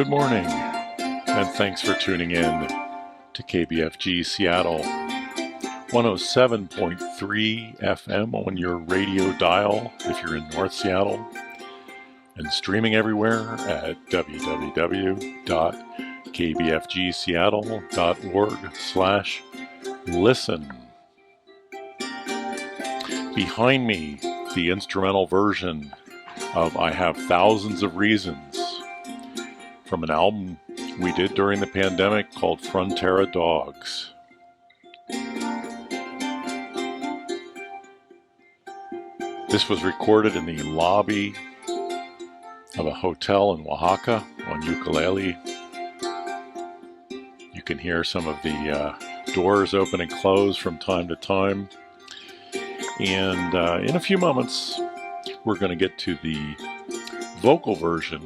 Good morning, and thanks for tuning in to KBFG Seattle, 107.3 FM on your radio dial if you're in North Seattle, and streaming everywhere at www.kbfgseattle.org/listen. Behind me, the instrumental version of I Have Thousands of Reasons from an album we did during the pandemic called Frontera Dogs. This was recorded in the lobby of a hotel in Oaxaca on ukulele. You can hear some of the doors open and close from time to time. And in a few moments, we're going to get to the vocal version,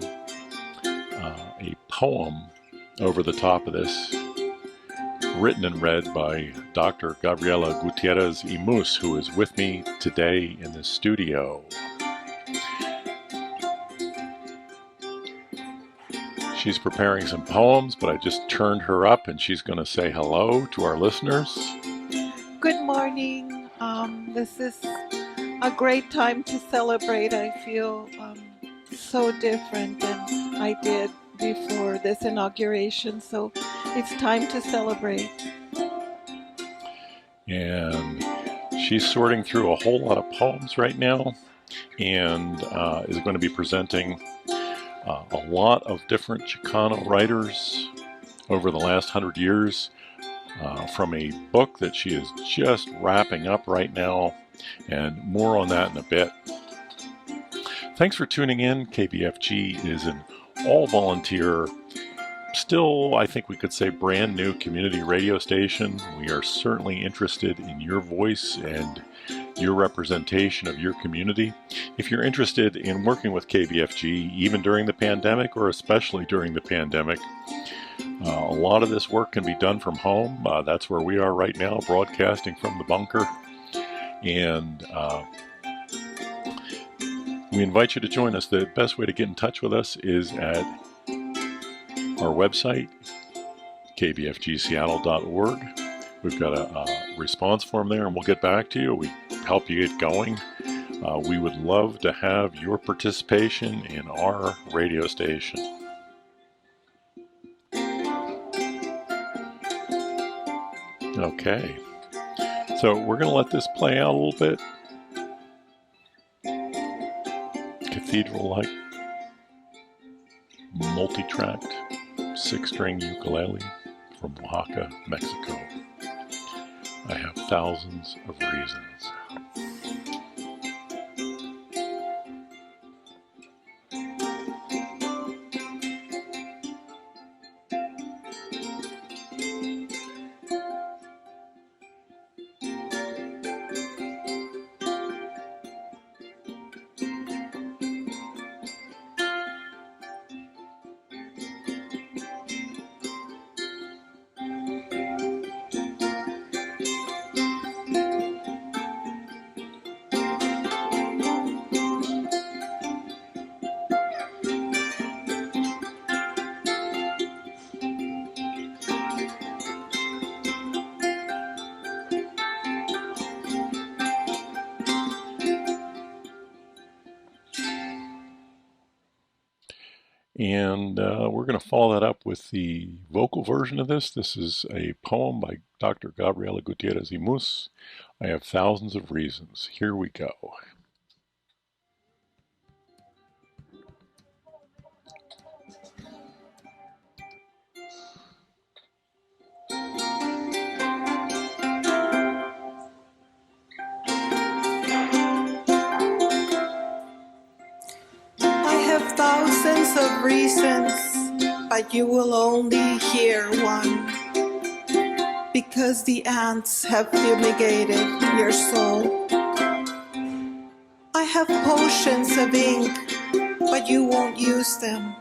a poem over the top of this, written and read by Dr. Gabriella Gutiérrez y Muhs, who is with me today in the studio. She's preparing some poems, but I just turned her up and she's going to say hello to our listeners. Good morning. This is a great time to celebrate. I feel so different than I did before this inauguration, so it's time to celebrate. And she's sorting through a whole lot of poems right now and is going to be presenting a lot of different Chicano writers over the last 100 years from a book that she is just wrapping up right now, and more on that in a bit. Thanks for tuning in. KBFG is an all-volunteer, still, I think we could say, brand new community radio station. We are certainly interested in your voice and your representation of your community. If you're interested in working with KBFG, even during the pandemic or especially during the pandemic, a lot of this work can be done from home. That's where we are right now, broadcasting from the bunker. And we invite you to join us. The best way to get in touch with us is at our website, kbfgseattle.org. We've got a response form there, and we'll get back to you. We help you get going. We would love to have your participation in our radio station. Okay, so we're going to let this play out a little bit. Cathedral-like, multi-tracked, 6-string ukulele from Oaxaca, Mexico. I have thousands of reasons. And we're going to follow that up with the vocal version of this. This is a poem by Dr. Gabriella Gutiérrez y Muhs. I Have Thousands of Reasons. Here we go. Thousands of reasons, but you will only hear one, because the ants have fumigated your soul. I have potions of ink, but you won't use them.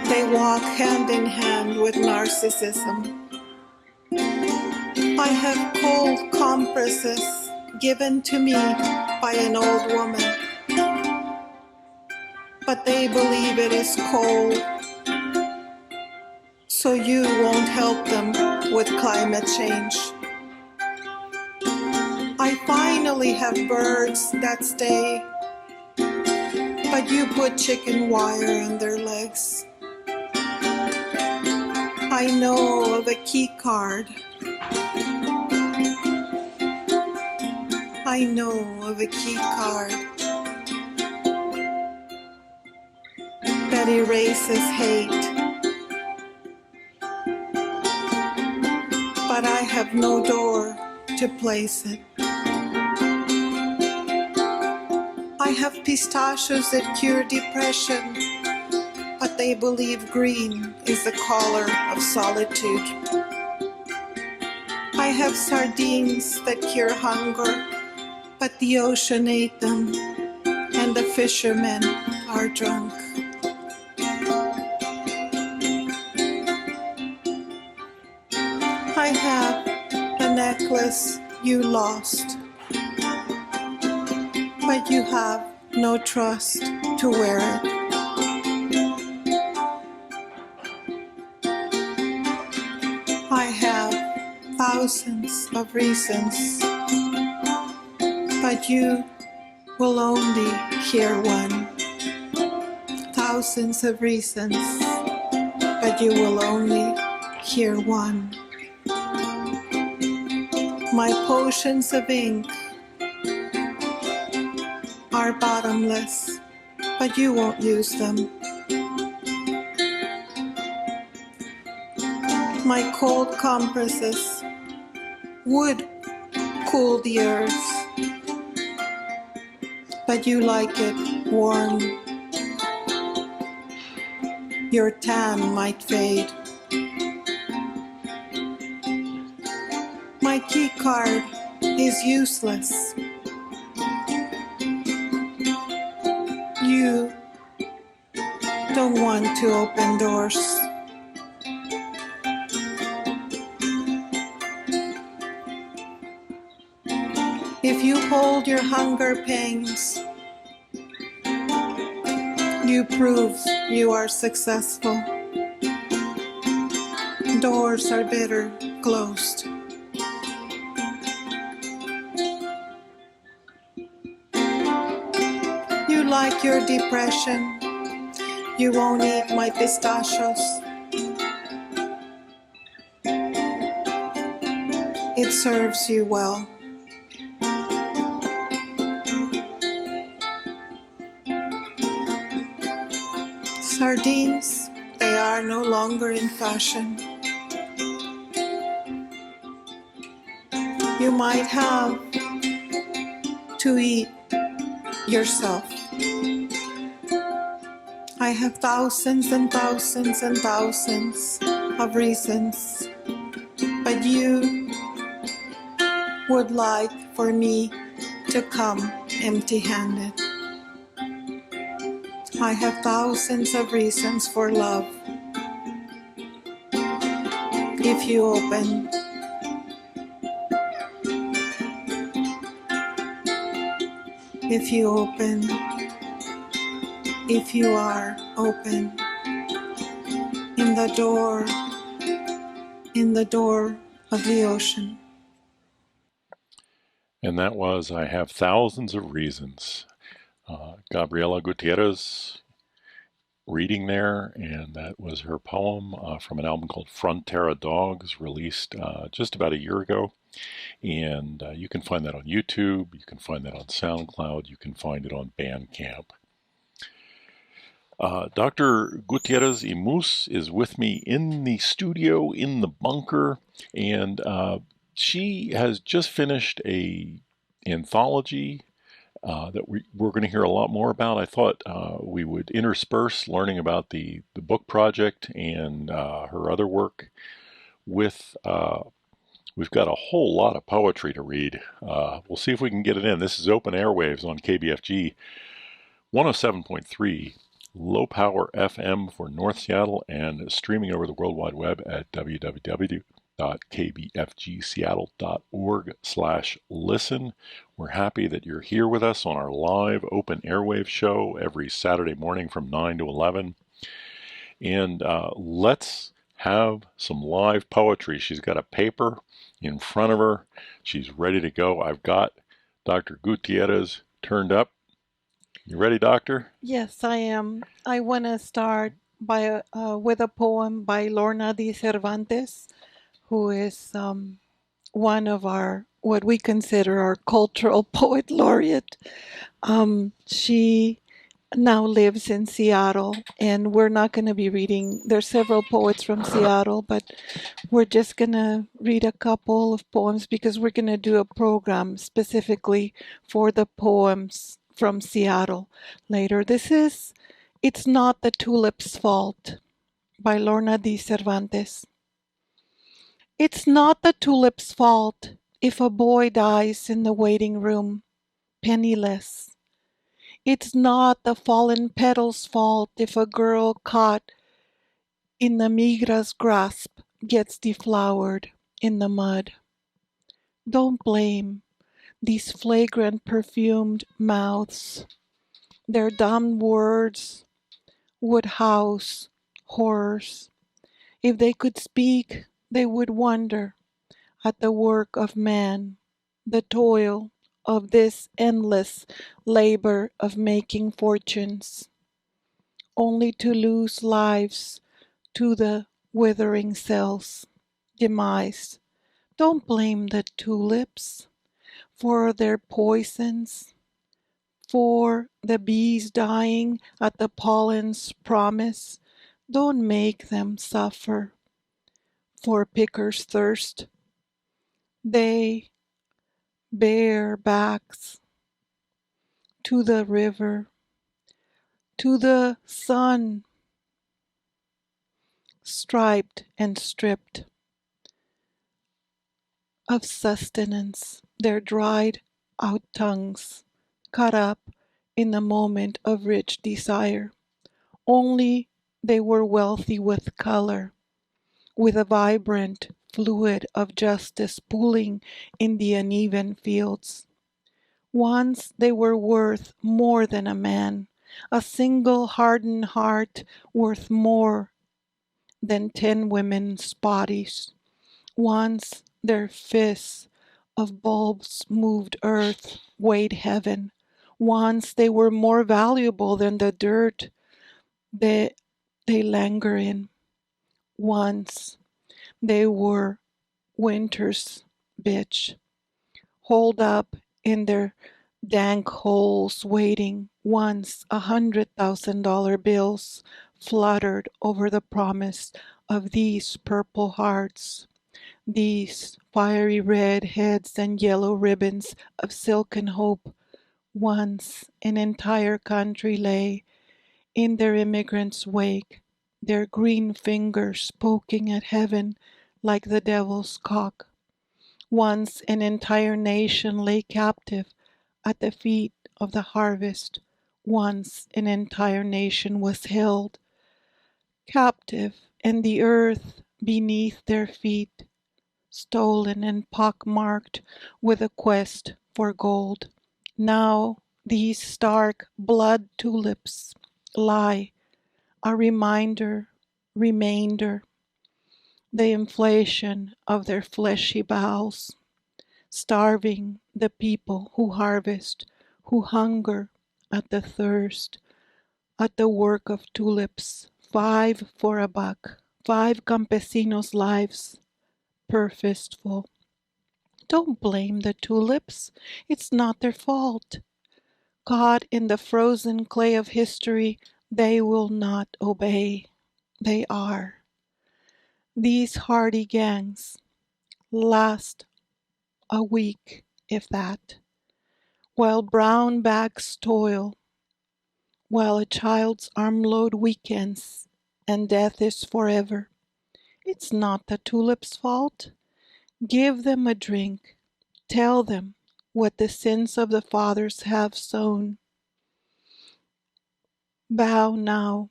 They walk hand in hand with narcissism. I have cold compresses given to me by an old woman, but they believe it is cold. so you won't help them with climate change. I finally have birds that stay, but you put chicken wire on their legs. I know of a key card. I know of a key card that erases hate, but I have no door to place it. I have pistachios that cure depression, but they believe green is the color of solitude. I have sardines that cure hunger, but the ocean ate them, and the fishermen are drunk. I have a necklace you lost, but you have no trust to wear it. I have thousands of reasons, but you will only hear one. Thousands of reasons, but you will only hear one. My potions of ink are bottomless, but you won't use them. My cold compresses would cool the earth, but you like it warm. Your tan might fade. My key card is useless. You don't want to open doors. If you hold your hunger pangs, you prove you are successful. Doors are better closed. You like your depression. You won't eat my pistachios. It serves you well. Sardines, they are no longer in fashion. You might have to eat yourself. I have thousands and thousands and thousands of reasons, but you would like for me to come empty-handed. I have thousands of reasons for love. If you open, if you open, if you are open, in the door of the ocean. And that was I Have Thousands of Reasons. Gabriella Gutiérrez reading there, and that was her poem from an album called Frontera Dogs, released just about a year ago. And you can find that on YouTube, you can find that on SoundCloud, you can find it on Bandcamp. Dr. Gutiérrez y Muhs is with me in the studio, in the bunker, and she has just finished an anthology that we're going to hear a lot more about. I thought we would intersperse learning about the book project and her other work with, we've got a whole lot of poetry to read. We'll see if we can get it in. This is Open Airwaves on KBFG 107.3, low power FM for North Seattle, and streaming over the World Wide Web at www.kbfgseattle.org/listen. We're happy that you're here with us on our live open airwave show every Saturday morning from 9 to 11. And let's have some live poetry. She's got a paper in front of her. She's ready to go. I've got Dr. Gutierrez turned up. You ready, Doctor? Yes, I am. I want to start by with a poem by Lorna de Cervantes, who is one of our what we consider our cultural poet laureate. She now lives in Seattle, and we're not going to be reading. There's several poets from Seattle, but we're just going to read a couple of poems because we're going to do a program specifically for the poems from Seattle later. It's Not the Tulip's Fault by Lorna de Cervantes. It's not the tulip's fault if a boy dies in the waiting room, penniless. It's not the fallen petal's fault if a girl caught in the migra's grasp gets deflowered in the mud. Don't blame these flagrant perfumed mouths. Their dumb words would house horrors. If they could speak, they would wonder at the work of man, the toil of this endless labor of making fortunes, only to lose lives to the withering cells, demise. Don't blame the tulips for their poisons, for the bees dying at the pollen's promise. Don't make them suffer for pickers' thirst. They bare backs to the river, to the sun, striped and stripped of sustenance, their dried out tongues cut up in the moment of rich desire. Only they were wealthy with color, with a vibrant fluid of justice pooling in the uneven fields. Once they were worth more than a man, a single hardened heart worth more than 10 women's bodies. Once their fists of bulbs moved earth, weighed heaven. Once they were more valuable than the dirt they linger in. Once they were winter's bitch, holed up in their dank holes waiting. Once $100,000 bills fluttered over the promise of these purple hearts, these fiery red heads and yellow ribbons of silken hope. Once an entire country lay in their immigrants' wake, their green fingers poking at heaven like the devil's cock. Once an entire nation lay captive at the feet of the harvest. Once an entire nation was held captive, and the earth beneath their feet, stolen and pockmarked with a quest for gold. Now these stark blood tulips lie, a remainder, the inflation of their fleshy bowels, starving the people who harvest, who hunger at the thirst, at the work of tulips. 5 for a buck, 5 campesinos' lives, purposeful. Don't blame the tulips, it's not their fault. Caught in the frozen clay of history, they will not obey. They are. These hardy gangs last a week, if that, while brown bags toil, while a child's armload weakens and death is forever. It's not the tulip's fault. Give them a drink. Tell them what the sins of the fathers have sown. Bow now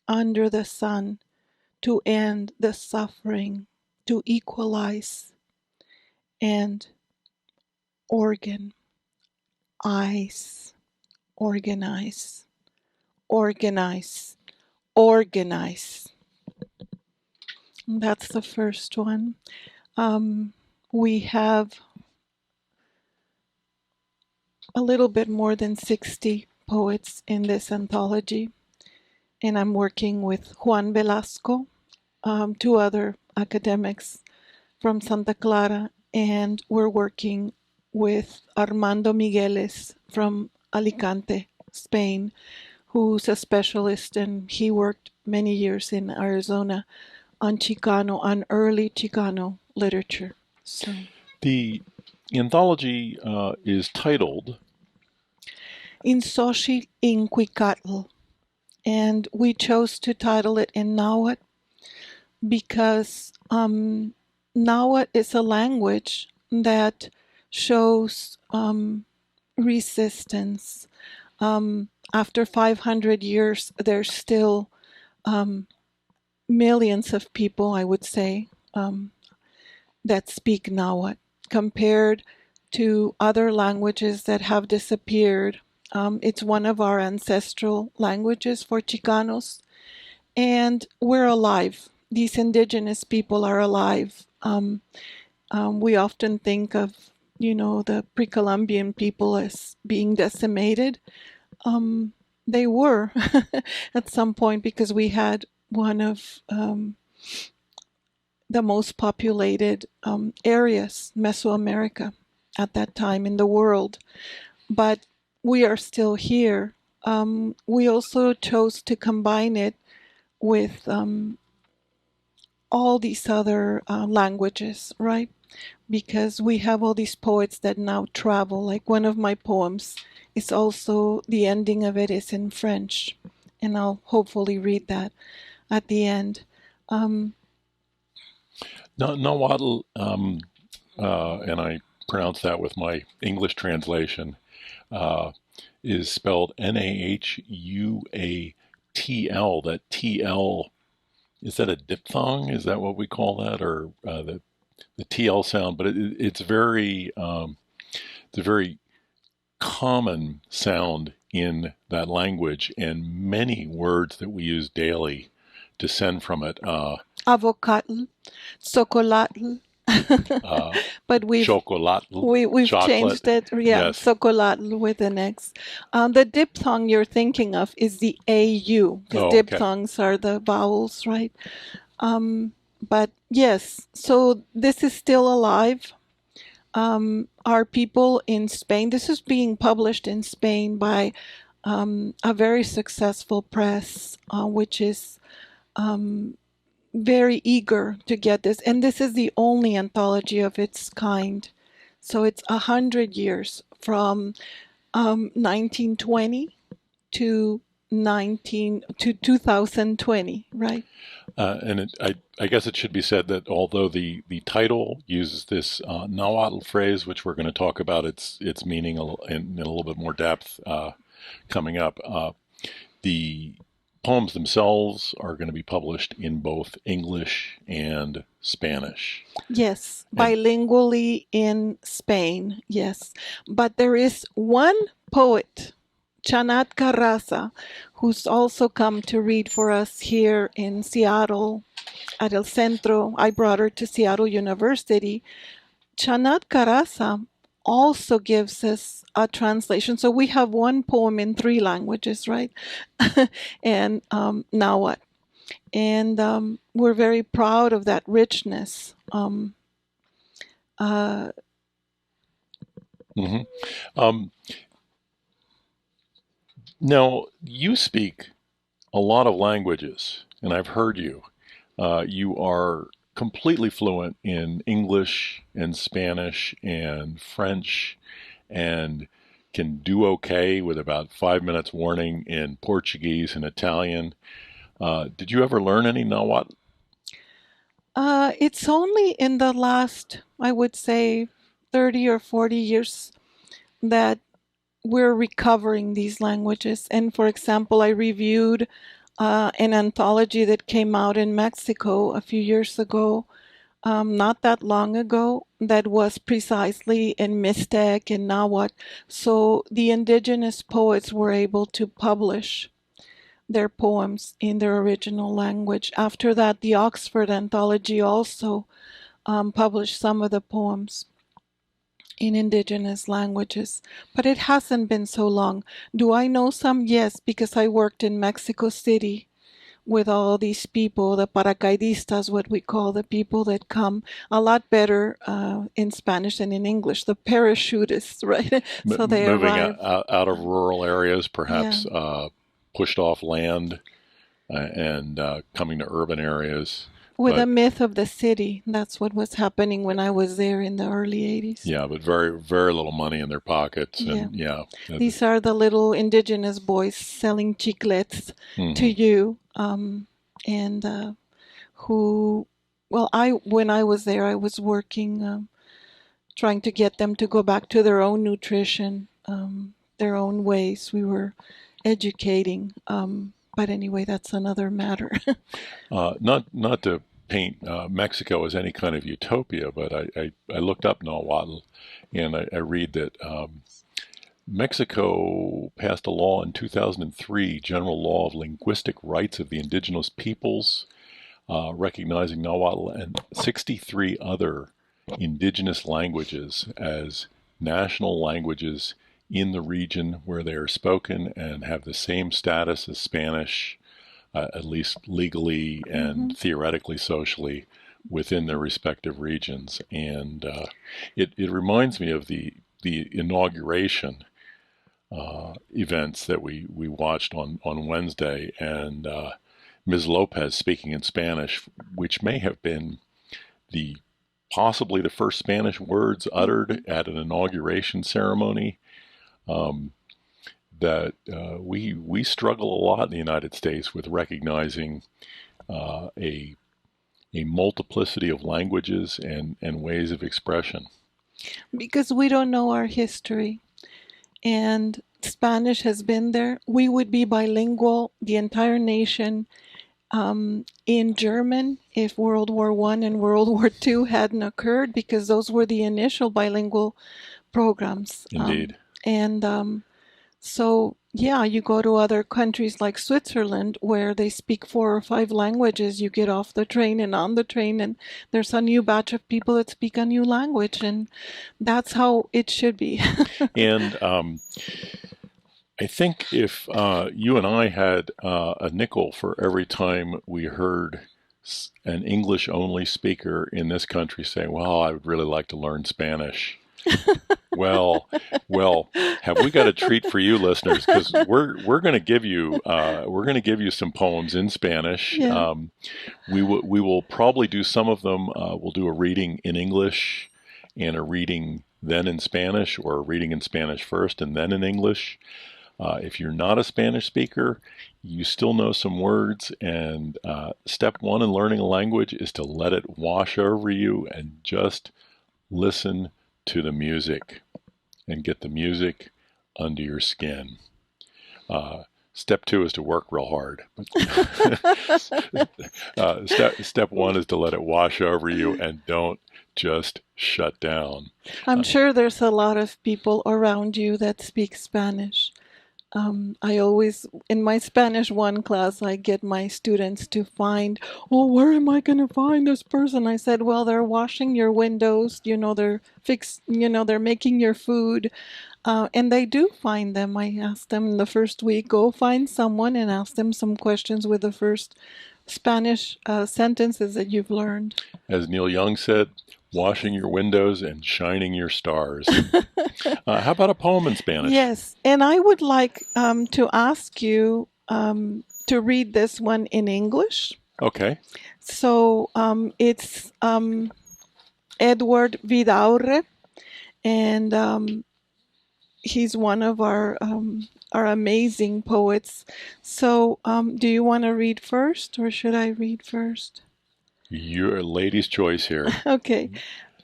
under the sun to end the suffering, to equalize and organize, organize, organize, organize. That's the first one. We have a little bit more than 60 poets in this anthology, and I'm working with Juan Velasco, two other academics from Santa Clara, and we're working with Armando Miguélez from Alicante, Spain, who's a specialist, and he worked many years in Arizona on Chicano, on early Chicano literature. So The anthology is titled in xóchitl, in cuícatl, and we chose to title it in Nahuatl because Nahuatl is a language that shows resistance. After 500 years, there's still millions of people, I would say, that speak Nahuatl compared to other languages that have disappeared. It's one of our ancestral languages for Chicanos, and we're alive. These indigenous people are alive. We often think of, the pre-Columbian people as being decimated. They were at some point because we had one of the most populated areas, Mesoamerica, at that time in the world. But we are still here. We also chose to combine it with all these other languages, right? Because we have all these poets that now travel. Like one of my poems is also, the ending of it is in French, and I'll hopefully read that at the end. Nahuatl, and I pronounce that with my English translation, is spelled Nahuatl. That TL, is that a diphthong? Is that what we call that, or the TL sound? But it's a very common sound in that language, and many words that we use daily descend from it. Avocatl, socolatl. But we've changed it. Yeah, yes. Socolatl with an X. The diphthong you're thinking of is the AU, because diphthongs are the vowels, right? But yes, so this is still alive. Our people in Spain, this is being published in Spain by a very successful press, which is very eager to get this. And this is the only anthology of its kind. So it's 100 years from 1920 to 2020, right? And I guess it should be said that although the title uses this Nahuatl phrase, which we're going to talk about its meaning in a little bit more depth coming up, the poems themselves are going to be published in both English and Spanish. Yes, bilingually in Spain, yes. But there is one poet, Chanat Carraza, who's also come to read for us here in Seattle at El Centro. I brought her to Seattle University. Chanat Carraza also gives us a translation. So we have one poem in 3 languages, right? And Nahuatl. And we're very proud of that richness. Now, you speak a lot of languages, and I've heard you. You are completely fluent in English and Spanish and French, and can do okay with about 5 minutes warning in Portuguese and Italian. Did you ever learn any Nahuatl? It's only in the last, I would say, 30 or 40 years that we're recovering these languages. And for example, I reviewed an anthology that came out in Mexico a few years ago, not that long ago, that was precisely in Mixtec and Nahuatl. So the indigenous poets were able to publish their poems in their original language. After that, the Oxford Anthology also published some of the poems in indigenous languages, but it hasn't been so long. Do I know some? Yes, because I worked in Mexico City with all these people, the paracaidistas, what we call the people that come a lot better in Spanish than in English, the parachutists, right? So they moving arrive. out of rural areas, perhaps Yeah. pushed off land and coming to urban areas. With the myth of the city. That's what was happening when I was there in the early 80s. Yeah, but very, very little money in their pockets. And These are the little indigenous boys selling chiclets to you. Who, well, when I was there, I was working, trying to get them to go back to their own nutrition, their own ways. We were educating. But anyway, that's another matter. Not to paint Mexico as any kind of utopia, but I looked up Nahuatl, and I read that Mexico passed a law in 2003, General Law of Linguistic Rights of the Indigenous Peoples, recognizing Nahuatl and 63 other indigenous languages as national languages in the region where they are spoken and have the same status as Spanish, at least legally and theoretically, socially, within their respective regions. And it reminds me of the inauguration events that we watched on Wednesday, and Ms. Lopez speaking in Spanish, which may have been possibly the first Spanish words uttered at an inauguration ceremony. That we struggle a lot in the United States with recognizing a multiplicity of languages and ways of expression. Because we don't know our history, and Spanish has been there. We would be bilingual, the entire nation, in German if World War I and World War II hadn't occurred, because those were the initial bilingual programs. Indeed. So, yeah, you go to other countries like Switzerland where they speak 4 or 5 languages. You get off the train, and on the train, and there's a new batch of people that speak a new language, and that's how it should be. And I think if you and I had a nickel for every time we heard an English-only speaker in this country say, well, I would really like to learn Spanish. Well, have we got a treat for you, listeners? Because we're going to give you some poems in Spanish. Yeah. We will probably do some of them. We'll do a reading in English and a reading then in Spanish, or a reading in Spanish first and then in English. If you're not a Spanish speaker, you still know some words, and step 1 in learning a language is to let it wash over you and just listen to the music and get the music under your skin. Step 2 is to work real hard. Step 1 is to let it wash over you and don't just shut down. I'm sure there's a lot of people around you that speak Spanish. I always, in my Spanish 1 class, I get my students to find, where am I going to find this person? I said, well, they're washing your windows, they're they're making your food, and they do find them. I asked them in the first week, go find someone and ask them some questions with the first Spanish sentences that you've learned. As Neil Young said, washing your windows and shining your stars. How about a poem in Spanish? Yes, and I would like to ask you to read this one in English. Okay. So it's Edward Vidaurre, and he's one of our amazing poets. So do you want to read first, or should I read first? Your lady's choice here. Okay.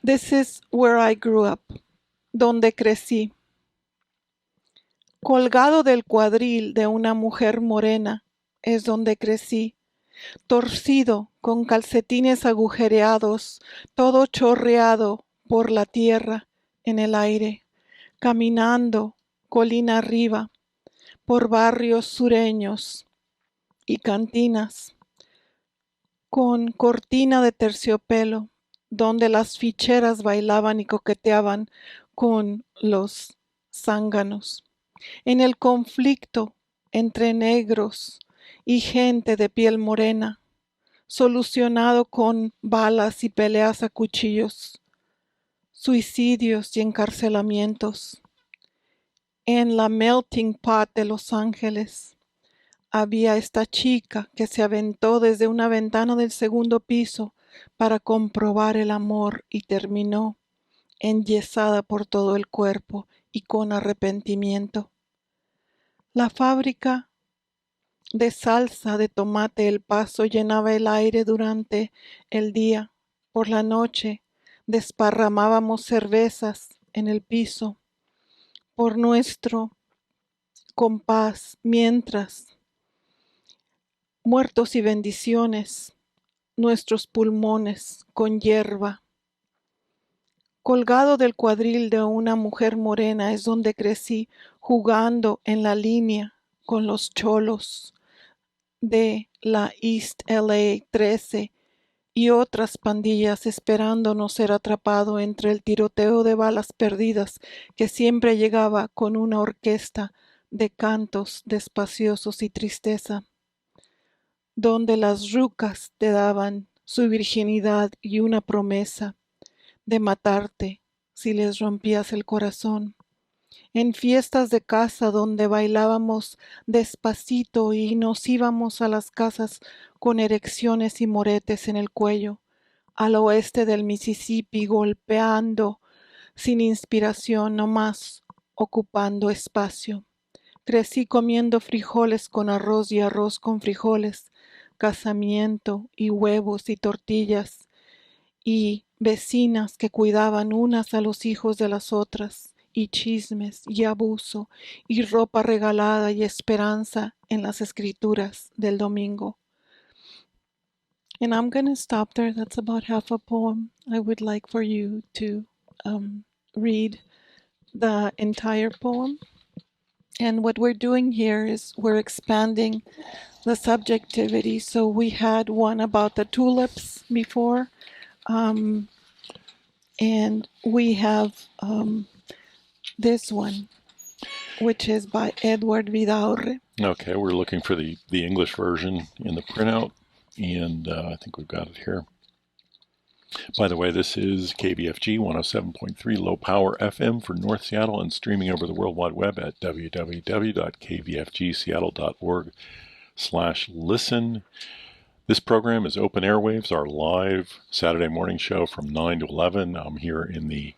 This is where I grew up. Donde crecí. Colgado del cuadril de una mujer morena es donde crecí. Torcido, con calcetines agujereados, todo chorreado por la tierra en el aire, caminando colina arriba por barrios sureños. y cantinas con cortina de terciopelo, donde las ficheras bailaban y coqueteaban con los zánganos. En el conflicto entre negros y gente de piel morena, solucionado con balas y peleas a cuchillos, suicidios y encarcelamientos. En la melting pot de Los Ángeles había esta chica que se aventó desde una ventana del segundo piso para comprobar el amor y terminó enyesada por todo el cuerpo y con arrepentimiento. La fábrica de salsa de tomate El Paso llenaba el aire durante el día. Por la noche desparramábamos cervezas en el piso por nuestro compás, mientras muertos y bendiciones, nuestros pulmones con hierba. Colgado del cuadril de una mujer morena es donde crecí, jugando en la línea con los cholos de la East LA 13 y otras pandillas, esperando no ser atrapado entre el tiroteo de balas perdidas que siempre llegaba con una orquesta de cantos despaciosos y tristeza, donde las rucas te daban su virginidad y una promesa de matarte si les rompías el corazón. En fiestas de casa donde bailábamos despacito y nos íbamos a las casas con erecciones y moretes en el cuello, al oeste del Mississippi, golpeando sin inspiración, nomás ocupando espacio. Crecí comiendo frijoles con arroz y arroz con frijoles, casamiento y huevos y tortillas, y vecinas que cuidaban unas a los hijos de las otras, y chismes y abuso, y ropa regalada y esperanza en las escrituras del domingo. And I'm going to stop there. That's about half a poem. I would like for you to read the entire poem. And what we're doing here is we're expanding the subjectivity. So we had one about the tulips before, and we have this one, which is by Edward Vidaurre. Okay, we're looking for the English version in the printout, and I think we've got it here. By the way, this is KBFG 107.3 low power FM for North Seattle and streaming over the World Wide Web at www.kbfgseattle.org/listen. This program is Open Airwaves, our live Saturday morning show from 9 to 11. I'm here in the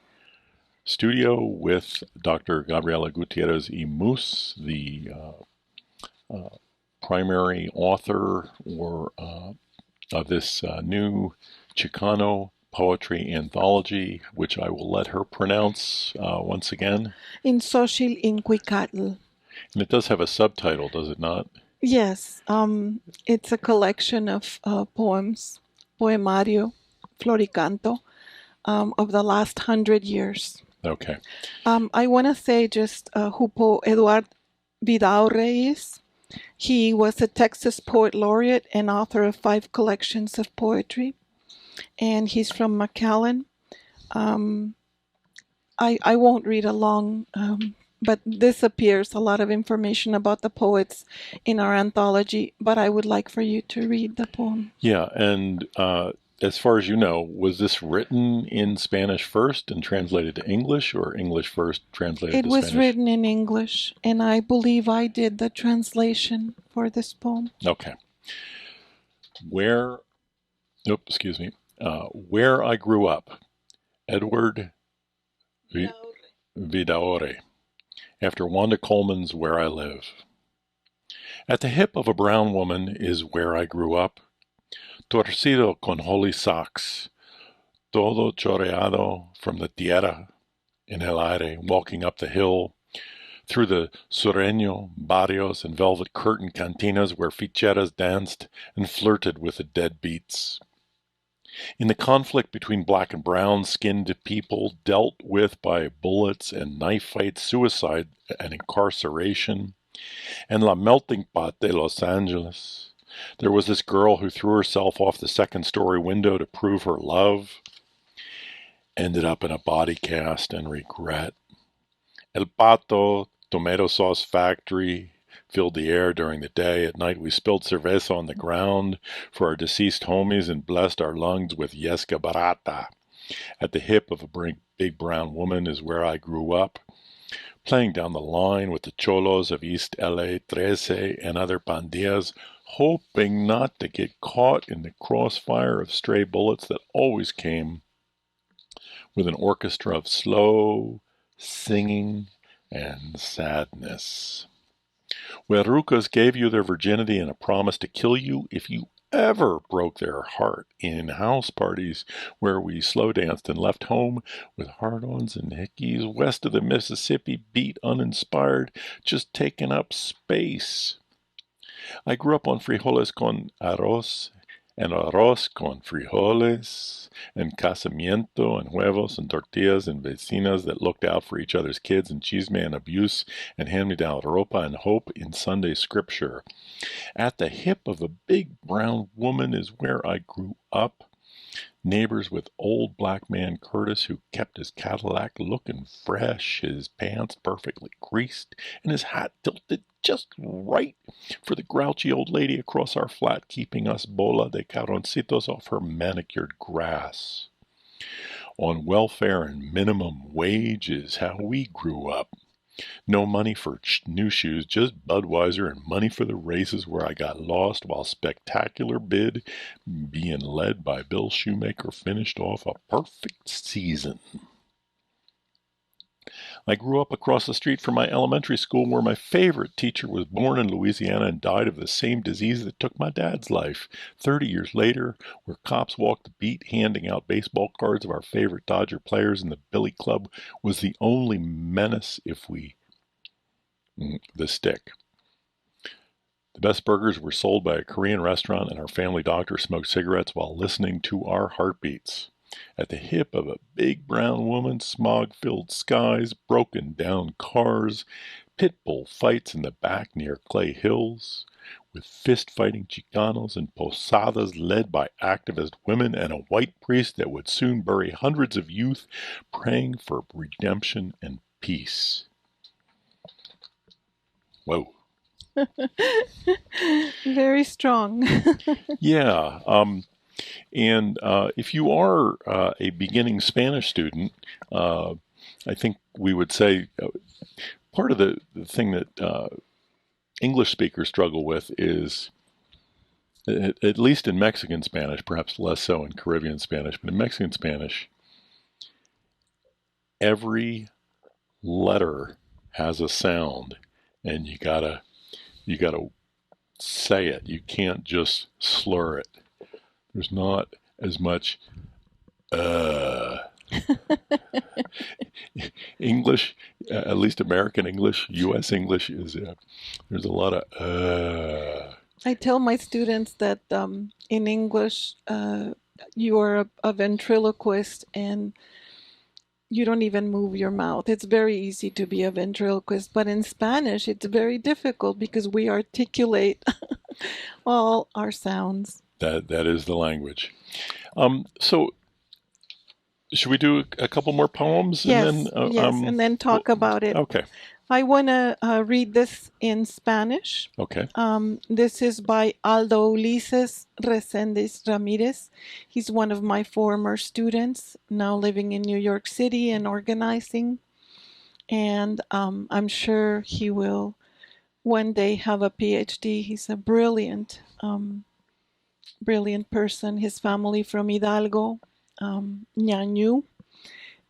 studio with Dr. Gabriella Gutiérrez y Muhs, the primary author of this new Chicano poetry anthology, which I will let her pronounce once again. In xóchitl, in cuícatl. And it does have a subtitle, does it not? Yes, it's a collection of poems, Poemario Floricanto, of the last 100 years. Okay. I want to say just who Eduard Vidaurre is. He was a Texas Poet Laureate and author of 5 collections of poetry, and he's from McAllen. I won't read along, but this appears a lot of information about the poets in our anthology, but I would like for you to read the poem. Yeah, and as far as you know, was this written in Spanish first and translated to English, or English first translated to Spanish? It was written in English, and I believe I did the translation for this poem. Okay. Where I Grew Up, Edward Vidaurre, after Wanda Coleman's Where I Live. At the hip of a brown woman is where I grew up, torcido con holy socks, todo choreado from the tierra en el aire, walking up the hill, through the sureño barrios and velvet curtain cantinas where ficheras danced and flirted with the deadbeats. In the conflict between black and brown-skinned people dealt with by bullets and knife fights, suicide and incarceration, and la melting pot de Los Angeles, There was this girl who threw herself off the second-story window to prove her love. Ended up in a body cast and regret. El Pato, tomato sauce factory, filled the air during the day. At night we spilled cerveza on the ground for our deceased homies and blessed our lungs with yesca barata. At the hip of a big brown woman is where I grew up, playing down the line with the cholos of East LA, Trece, and other pandillas, hoping not to get caught in the crossfire of stray bullets that always came with an orchestra of slow singing and sadness. Where rucas gave you their virginity and a promise to kill you if you ever broke their heart in house parties where we slow danced and left home with hard-ons and hickeys west of the Mississippi beat uninspired, just taking up space. I grew up on frijoles con arroz and arroz con frijoles and casamiento and huevos and tortillas and vecinas that looked out for each other's kids and chisme and abuse and hand-me-down ropa and hope in Sunday scripture. At the hip of a big brown woman is where I grew up. Neighbors with old black man Curtis who kept his Cadillac looking fresh, his pants perfectly creased, and his hat tilted just right for the grouchy old lady across our flat keeping us bola de carroncitos off her manicured grass. On welfare and minimum wage is how we grew up. No money for new shoes, just Budweiser and money for the races where I got lost while Spectacular Bid, being led by Bill Shoemaker, finished off a perfect season. I grew up across the street from my elementary school where my favorite teacher was born in Louisiana and died of the same disease that took my dad's life. 30 years later, where cops walked the beat handing out baseball cards of our favorite Dodger players and the Billy Club was the only menace if we... the stick. The best burgers were sold by a Korean restaurant and our family doctor smoked cigarettes while listening to our heartbeats. At the hip of a big brown woman, smog-filled skies, broken down cars, pit bull fights in the back near Clay Hills, with fist-fighting Chicanos and posadas led by activist women and a white priest that would soon bury hundreds of youth praying for redemption and peace. Whoa. Very strong. Yeah. And if you are a beginning Spanish student, I think we would say part of the thing that English speakers struggle with is, at least in Mexican Spanish, perhaps less so in Caribbean Spanish, but in Mexican Spanish, every letter has a sound, and you gotta say it. You can't just slur it. There's not as much English, at least American English, U.S. English is there's a lot of I tell my students that in English you are a ventriloquist and you don't even move your mouth. It's very easy to be a ventriloquist, but in Spanish it's very difficult because we articulate all our sounds. That is the language. So should we do a couple more poems? Yes, and then, yes, and then talk about it. Okay. I want to read this in Spanish. Okay. This is by Aldo Ulises Reséndiz Ramírez. He's one of my former students, now living in New York City and organizing. And I'm sure he will one day have a PhD. He's a brilliant person. His family from Hidalgo, Ñañú,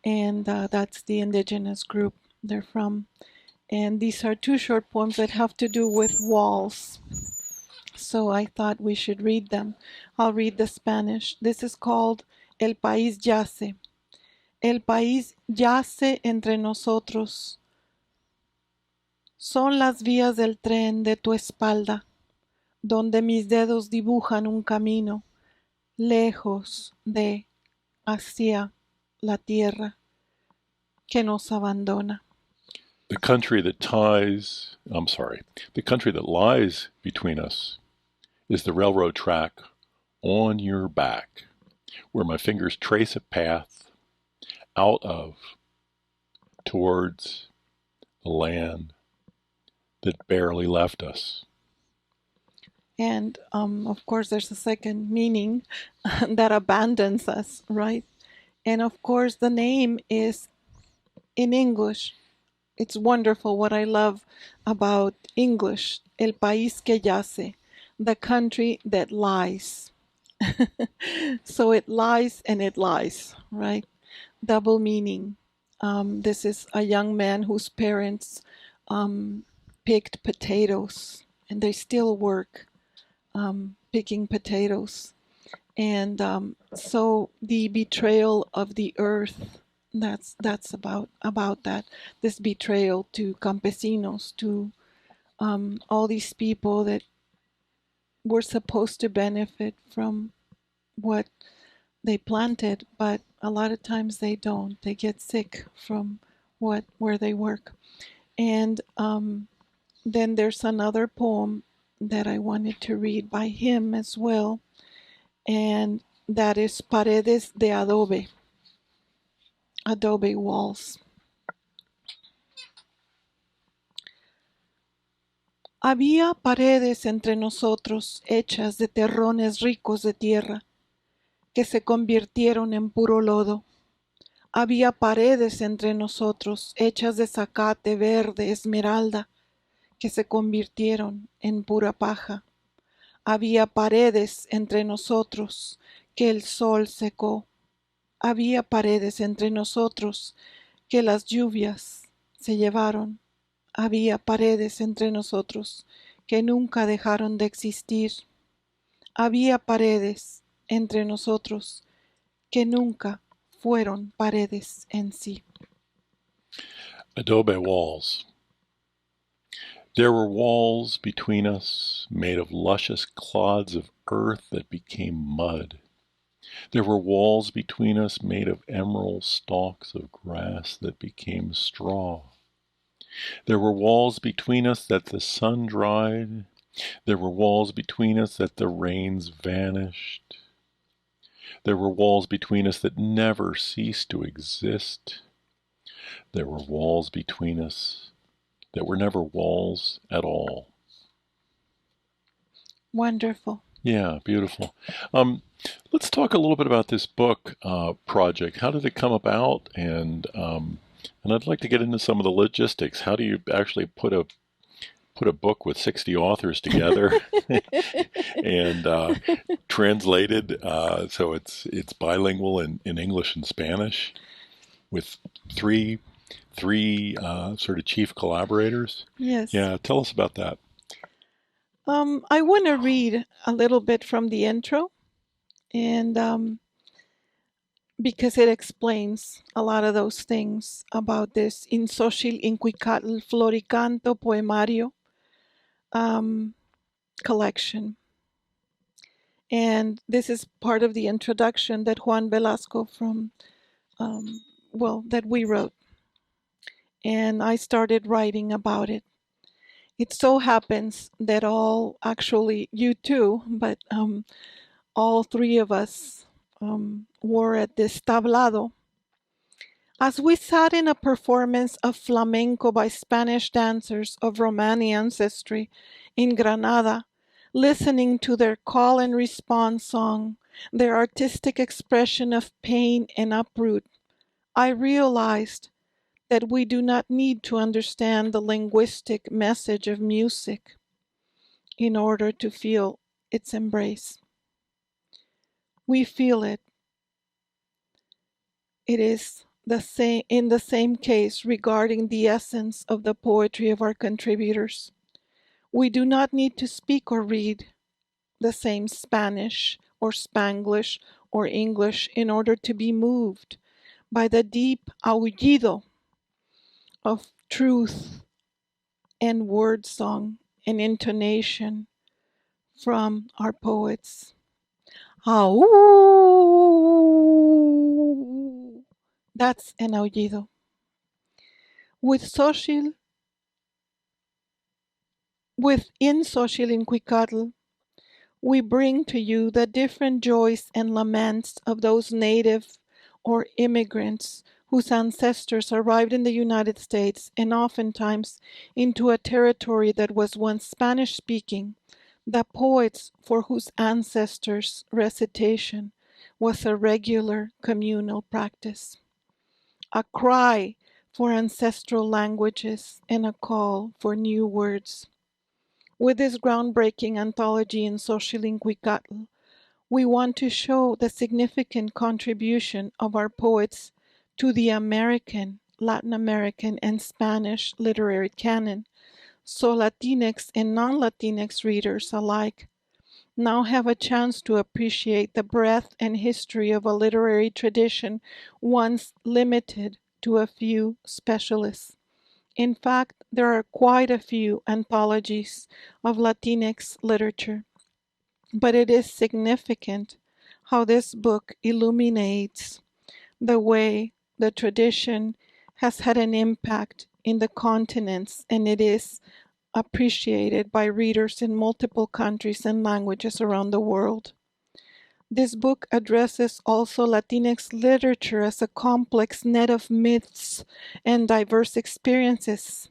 and that's the indigenous group they're from. And these are two short poems that have to do with walls. So I thought we should read them. I'll read the Spanish. This is called El país yace. El país yace entre nosotros. Son las vías del tren de tu espalda, donde mis dedos dibujan un camino, lejos de, hacia la tierra que nos abandona. The country that lies between us is the railroad track on your back, where my fingers trace a path out of, towards the land that barely left us. And of course, there's a second meaning that abandons us, right? And of course, the name is in English. It's wonderful what I love about English. El país que yace, the country that lies. So it lies and it lies, right? Double meaning. This is a young man whose parents picked potatoes, and they still work picking potatoes. And so the betrayal of the earth, that's about that. This betrayal to campesinos, to all these people that were supposed to benefit from what they planted, but a lot of times they don't. They get sick from where they work. And then there's another poem that I wanted to read by him as well, and that is Paredes de Adobe, Adobe walls. Había paredes entre nosotros hechas de terrones ricos de tierra que se convirtieron en puro lodo. Había paredes entre nosotros hechas de zacate verde esmeralda que se convirtieron en pura paja. Había paredes entre nosotros que el sol secó. Había paredes entre nosotros que las lluvias se llevaron. Había paredes entre nosotros que nunca dejaron de existir. Había paredes entre nosotros que nunca fueron paredes en sí. Adobe walls. There were walls between us made of luscious clods of earth that became mud. There were walls between us made of emerald stalks of grass that became straw. There were walls between us that the sun dried. There were walls between us that the rains vanished. There were walls between us that never ceased to exist. There were walls between us that were never walls at all. Wonderful. Yeah, beautiful. Let's talk a little bit about this book project. How did it come about? And I'd like to get into some of the logistics. How do you actually put a book with 60 authors together and translated so it's bilingual in English and Spanish with three sort of chief collaborators? Yes. Yeah, tell us about that. I want to read a little bit from the intro, and because it explains a lot of those things about this in xóchitl in cuícatl FloricantoPoemario collection. And this is part of the introduction that Juan Velasco that we wrote. And I started writing about it. It so happens that you too, but all three of us were at this tablado. As we sat in a performance of flamenco by Spanish dancers of Romani ancestry in Granada, listening to their call and response song, their artistic expression of pain and uproot, I realized that we do not need to understand the linguistic message of music in order to feel its embrace. We feel it. It is in the same case regarding the essence of the poetry of our contributors. We do not need to speak or read the same Spanish or Spanglish or English in order to be moved by the deep aullido of truth and word song and intonation from our poets. Aú! That's an aullido. Within xóchitl in cuícatl, we bring to you the different joys and laments of those native or immigrants whose ancestors arrived in the United States and oftentimes into a territory that was once Spanish-speaking, the poets for whose ancestors recitation was a regular communal practice, a cry for ancestral languages and a call for new words. With this groundbreaking anthology in xóchitl cuícatl, we want to show the significant contribution of our poets to the American, Latin American, and Spanish literary canon, so Latinx and non-Latinx readers alike now have a chance to appreciate the breadth and history of a literary tradition once limited to a few specialists. In fact, there are quite a few anthologies of Latinx literature, but it is significant how this book illuminates the way the tradition has had an impact in the continents, and it is appreciated by readers in multiple countries and languages around the world. This book addresses also Latinx literature as a complex net of myths and diverse experiences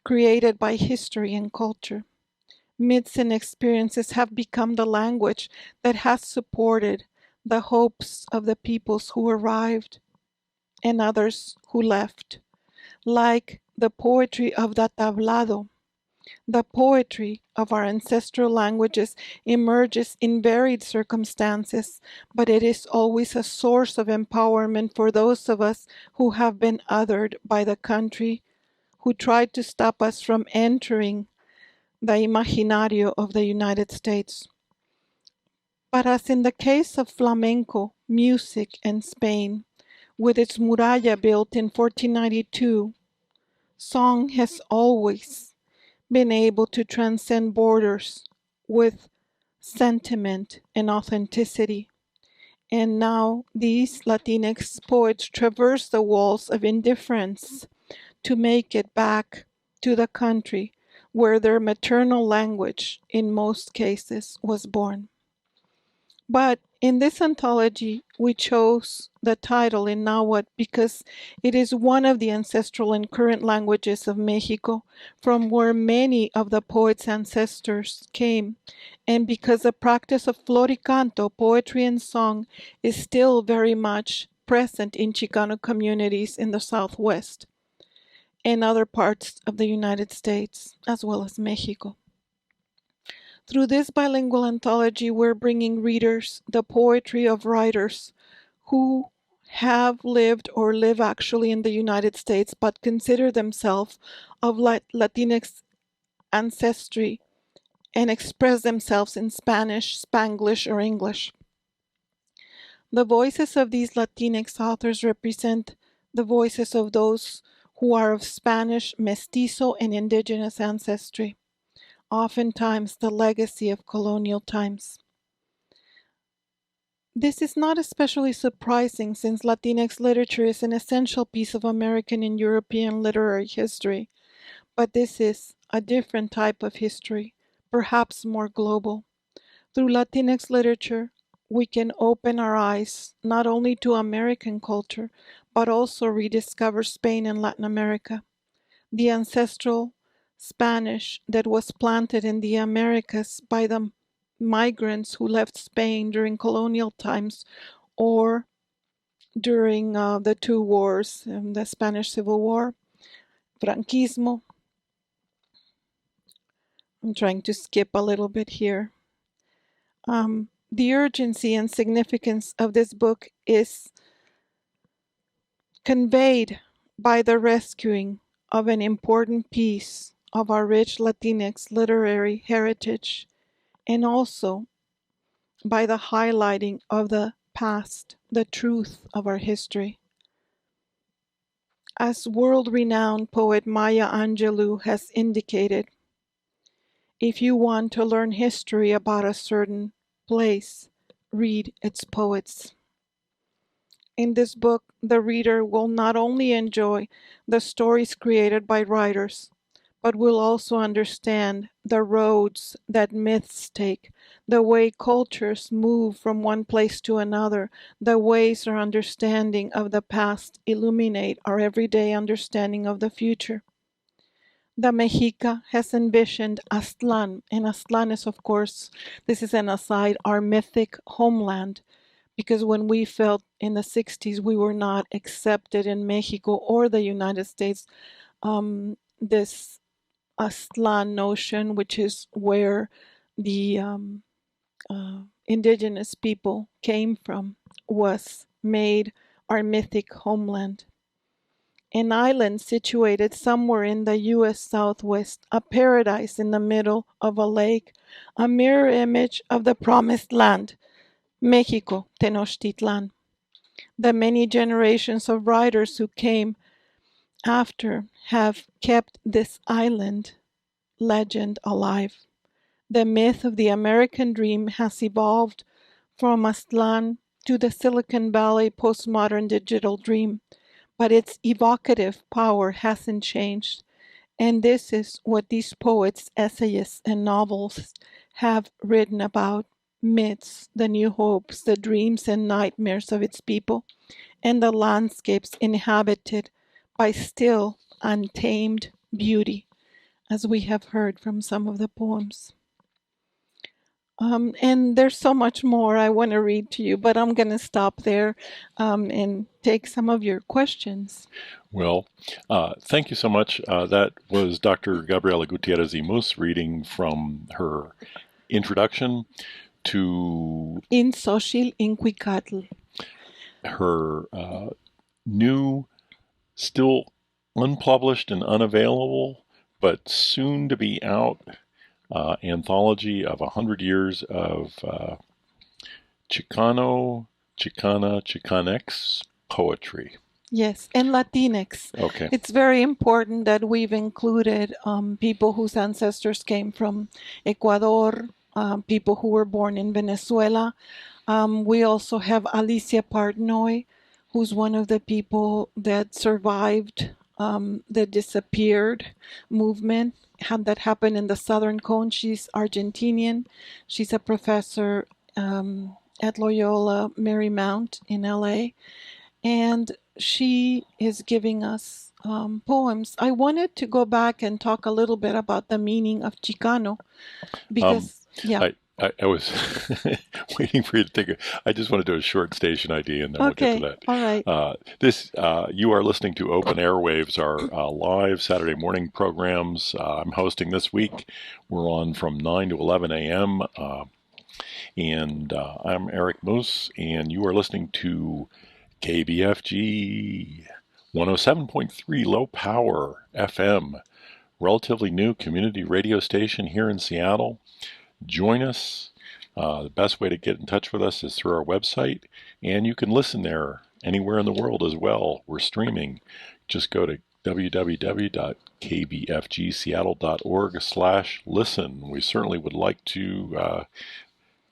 created by history and culture. Myths and experiences have become the language that has supported the hopes of the peoples who arrived and others who left, like the poetry of the tablado. The poetry of our ancestral languages emerges in varied circumstances, but it is always a source of empowerment for those of us who have been othered by the country, who tried to stop us from entering the imaginario of the United States. But as in the case of flamenco music in Spain, with its muralla built in 1492, song has always been able to transcend borders with sentiment and authenticity. And now these Latinx poets traverse the walls of indifference to make it back to the country where their maternal language, in most cases, was born. But in this anthology, we chose the title in Nahuatl because it is one of the ancestral and current languages of Mexico, from where many of the poets' ancestors came, and because the practice of floricanto, poetry and song, is still very much present in Chicano communities in the Southwest and other parts of the United States, as well as Mexico. Through this bilingual anthology, we're bringing readers the poetry of writers who have lived or live actually in the United States, but consider themselves of Latinx ancestry and express themselves in Spanish, Spanglish, or English. The voices of these Latinx authors represent the voices of those who are of Spanish, mestizo, and indigenous ancestry, oftentimes the legacy of colonial times. This is not especially surprising since Latinx literature is an essential piece of American and European literary history, but this is a different type of history, perhaps more global. Through Latinx literature, we can open our eyes not only to American culture, but also rediscover Spain and Latin America, the ancestral Spanish that was planted in the Americas by the migrants who left Spain during colonial times or during the two wars, the Spanish Civil War, Franquismo. I'm trying to skip a little bit here. The urgency and significance of this book is conveyed by the rescuing of an important piece of our rich Latinx literary heritage, and also by the highlighting of the past, the truth of our history. As world-renowned poet Maya Angelou has indicated, if you want to learn history about a certain place, read its poets. In this book, the reader will not only enjoy the stories created by writers, but we'll also understand the roads that myths take, the way cultures move from one place to another, the ways our understanding of the past illuminate our everyday understanding of the future. The Mexica has envisioned Aztlan, and Aztlan is, of course, this is an aside, our mythic homeland, because when we felt in the 60s we were not accepted in Mexico or the United States, this Aztlan notion, which is where the indigenous people came from, was made our mythic homeland. An island situated somewhere in the U.S. Southwest, a paradise in the middle of a lake, a mirror image of the promised land, Mexico, Tenochtitlan. The many generations of writers who came after have kept this island legend alive. The myth of the American dream has evolved from Aztlan to the Silicon Valley postmodern digital dream, but its evocative power hasn't changed. And this is what these poets, essayists, and novelists have written about: myths, the new hopes, the dreams and nightmares of its people, and the landscapes inhabited by still untamed beauty, as we have heard from some of the poems. And there's so much more I want to read to you, but I'm going to stop there and take some of your questions. Well, thank you so much. That was Dr. Gabriella Gutiérrez y Muhs reading from her introduction to In xóchitl, in cuícatl. Her new, still unpublished and unavailable, but soon to be out anthology of 100 years of Chicano, Chicana, Chicanx poetry. Yes, and Latinx. Okay. It's very important that we've included people whose ancestors came from Ecuador, people who were born in Venezuela. We also have Alicia Partnoy, who's one of the people that survived the disappeared movement that happened in the Southern Cone. She's Argentinian. She's a professor at Loyola Marymount in LA. And she is giving us poems. I wanted to go back and talk a little bit about the meaning of Chicano because, I was waiting for you to think. I just want to do a short station ID, and then we'll get to that. All right. You are listening to Open Airwaves, our live Saturday morning programs. I'm hosting this week. We're on from 9 to 11 a.m. And I'm Eric Muhs, and you are listening to KBFG 107.3 low power FM, relatively new community radio station here in Seattle. Join us. The best way to get in touch with us is through our website, and you can listen there anywhere in the world as well. We're streaming. Just go to www.kbfgseattle.org/listen. We certainly would like to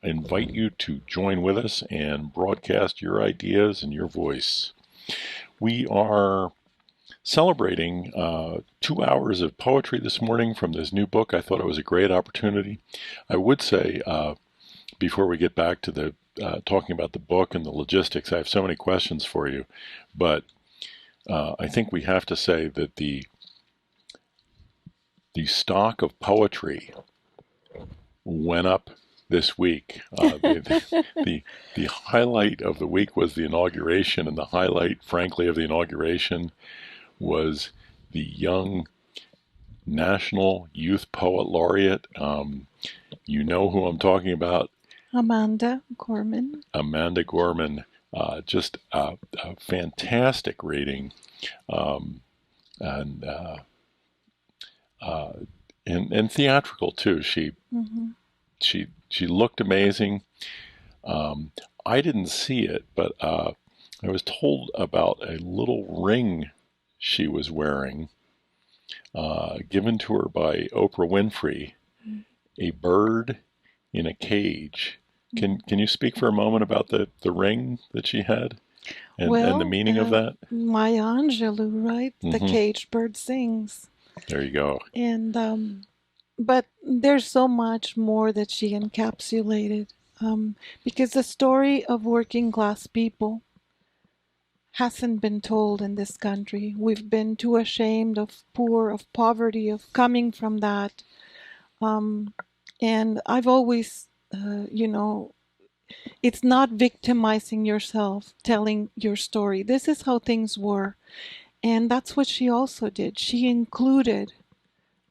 invite you to join with us and broadcast your ideas and your voice. We are celebrating 2 hours of poetry this morning from this new book. I thought it was a great opportunity. I would say, before we get back to the talking about the book and the logistics, I have so many questions for you, but I think we have to say that the stock of poetry went up this week. The highlight of the week was the inauguration, and the highlight, frankly, of the inauguration was the young National Youth Poet Laureate. You know who I'm talking about. Amanda Gorman. Just a fantastic reading, and theatrical too. She looked amazing. I didn't see it, but I was told about a little ring she was wearing, given to her by Oprah Winfrey, a bird in a cage. Can you speak for a moment about the ring that she had and the meaning of that? Maya Angelou, right? The caged bird sings. There you go. And but there's so much more that she encapsulated, because the story of working class people hasn't been told in this country. We've been too ashamed of poor, of poverty, of coming from that. And I've always, it's not victimizing yourself, telling your story. This is how things were. And that's what she also did. She included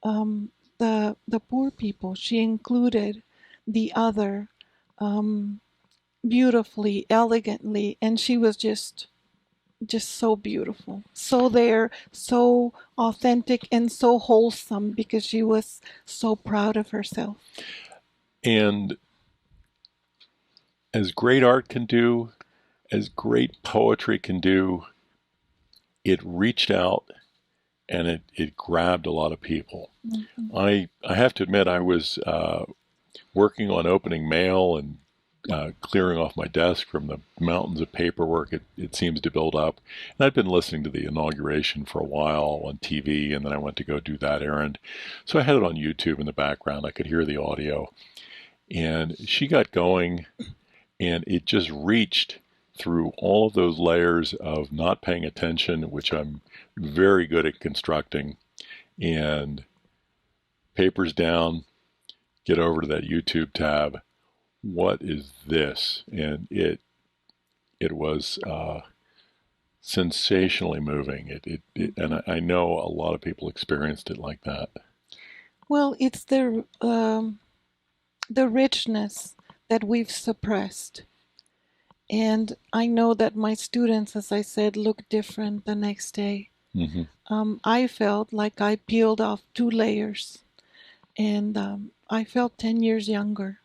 the poor people. She included the other, beautifully, elegantly, and she was just so beautiful, so there, so authentic, and so wholesome, because she was so proud of herself. And as great art can do, as great poetry can do, it reached out and it grabbed a lot of people. Mm-hmm. I have to admit, I was working on opening mail and clearing off my desk from the mountains of paperwork it seems to build up. And I'd been listening to the inauguration for a while on TV, and then I went to go do that errand. So I had it on YouTube in the background. I could hear the audio. And she got going, and it just reached through all of those layers of not paying attention, which I'm very good at constructing, and papers down, get over to that YouTube tab. What is this? And it was sensationally moving. And I know a lot of people experienced it like that. Well, it's the richness that we've suppressed. And I know that my students, as I said, look different the next day. Mm-hmm. I felt like I peeled off 2 layers, and I felt 10 years younger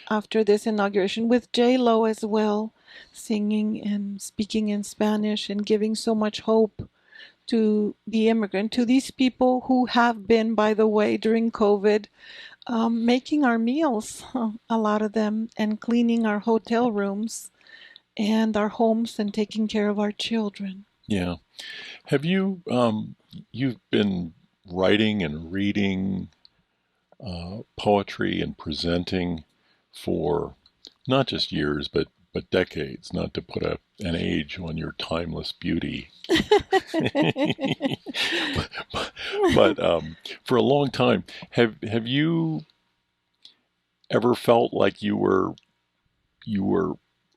after this inauguration, with J-Lo as well, singing and speaking in Spanish and giving so much hope to the immigrant, to these people who have been, by the way, during COVID, making our meals, a lot of them, and cleaning our hotel rooms and our homes and taking care of our children. Yeah. Have you, you've been writing and reading poetry and presenting for not just years, but decades, not to put an age on your timeless beauty. but for a long time, have you ever felt like you were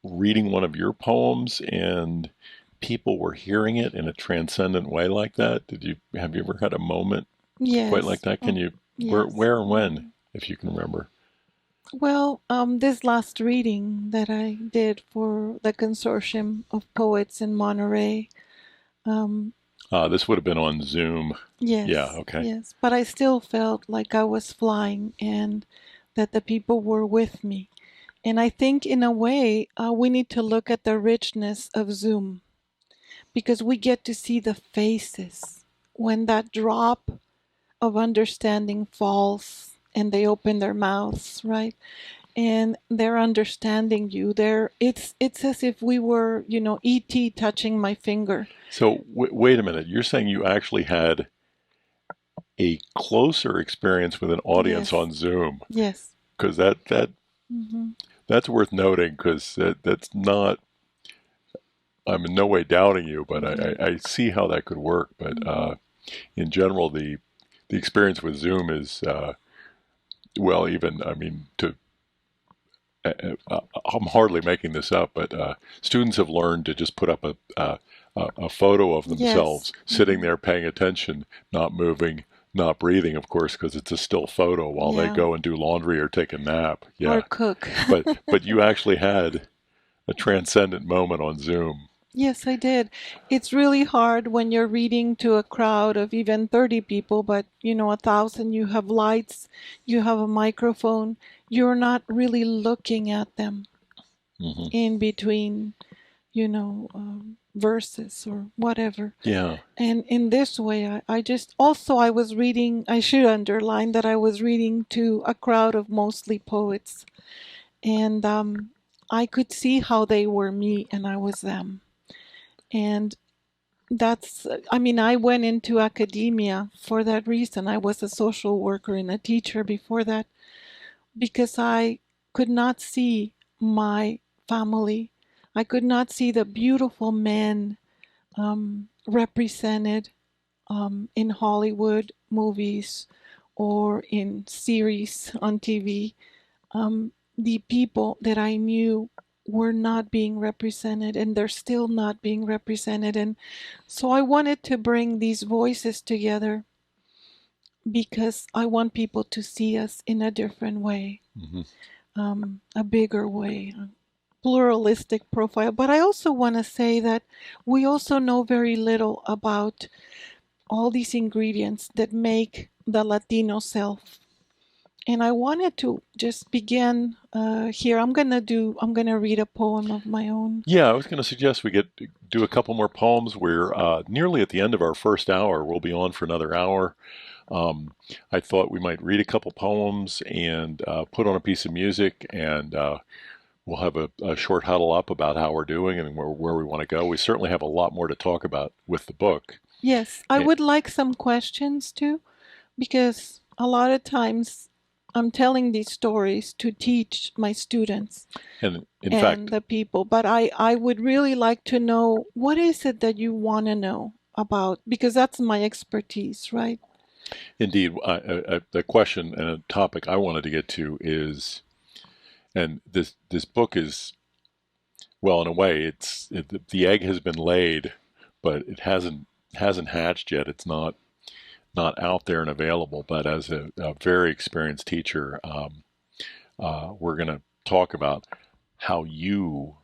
reading one of your poems and people were hearing it in a transcendent way like that? Have you ever had a moment quite like that? Can you, yes. where and when, if you can remember? Well, this last reading that I did for the Consortium of Poets in Monterey. This would have been on Zoom. Yes. Yeah, okay. Yes, but I still felt like I was flying and that the people were with me. And I think in a way, we need to look at the richness of Zoom, because we get to see the faces when that drop of understanding falls and they open their mouths, right? And they're understanding you. It's as if we were, E.T. touching my finger. So wait a minute. You're saying you actually had a closer experience with an audience on Zoom? Yes. Because that's worth noting, because that's not, I'm in no way doubting you, but I see how that could work. But in general, the experience with Zoom is, I'm hardly making this up, but students have learned to just put up a photo of themselves sitting there paying attention, not moving, not breathing, of course, because it's a still photo while they go and do laundry or take a nap. Yeah. Or cook. but you actually had a transcendent moment on Zoom. Yes, I did. It's really hard when you're reading to a crowd of even 30 people, but 1,000, you have lights, you have a microphone, you're not really looking at them in between, verses or whatever. Yeah. And in this way, I was reading, I should underline that I was reading to a crowd of mostly poets. And I could see how they were me and I was them. And I went into academia for that reason. I was a social worker and a teacher before that because I could not see my family. I could not see the beautiful men represented in Hollywood movies or in series on TV. The people that I knew were not being represented, and they're still not being represented. And so I wanted to bring these voices together because I want people to see us in a different way, a bigger way, a pluralistic profile. But I also want to say that we also know very little about all these ingredients that make the Latino self. And I wanted to just begin here. I'm gonna read a poem of my own. Yeah, I was going to suggest we do a couple more poems. We're nearly at the end of our first hour. We'll be on for another hour. I thought we might read a couple poems and put on a piece of music, and we'll have a short huddle up about how we're doing and where we want to go. We certainly have a lot more to talk about with the book. Yes, I would like some questions too, because a lot of times I'm telling these stories to teach my students and in fact, the people, but I would really like to know, what is it that you want to know about, because that's my expertise, right? Indeed, the question and a topic I wanted to get to is, and this book is, well, in a way, the egg has been laid, but it hasn't hatched yet. It's not out there and available. But as a very experienced teacher, we're going to talk about how you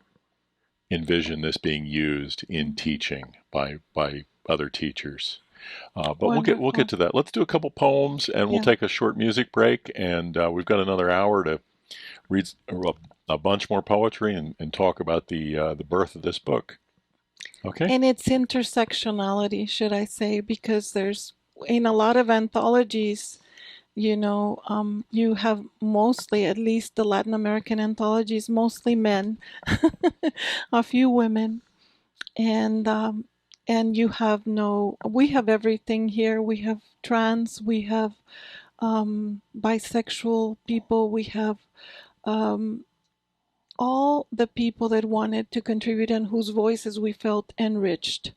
envision this being used in teaching by other teachers. But we'll get to that. Let's do a couple poems, and we'll take a short music break. And we've got another hour to read a bunch more poetry and talk about the birth of this book. Okay. And its intersectionality, should I say, because there's, in a lot of anthologies, you have mostly, at least the Latin American anthologies, mostly men, a few women, and you have we have everything here. We have trans, we have bisexual people, we have all the people that wanted to contribute and whose voices we felt enriched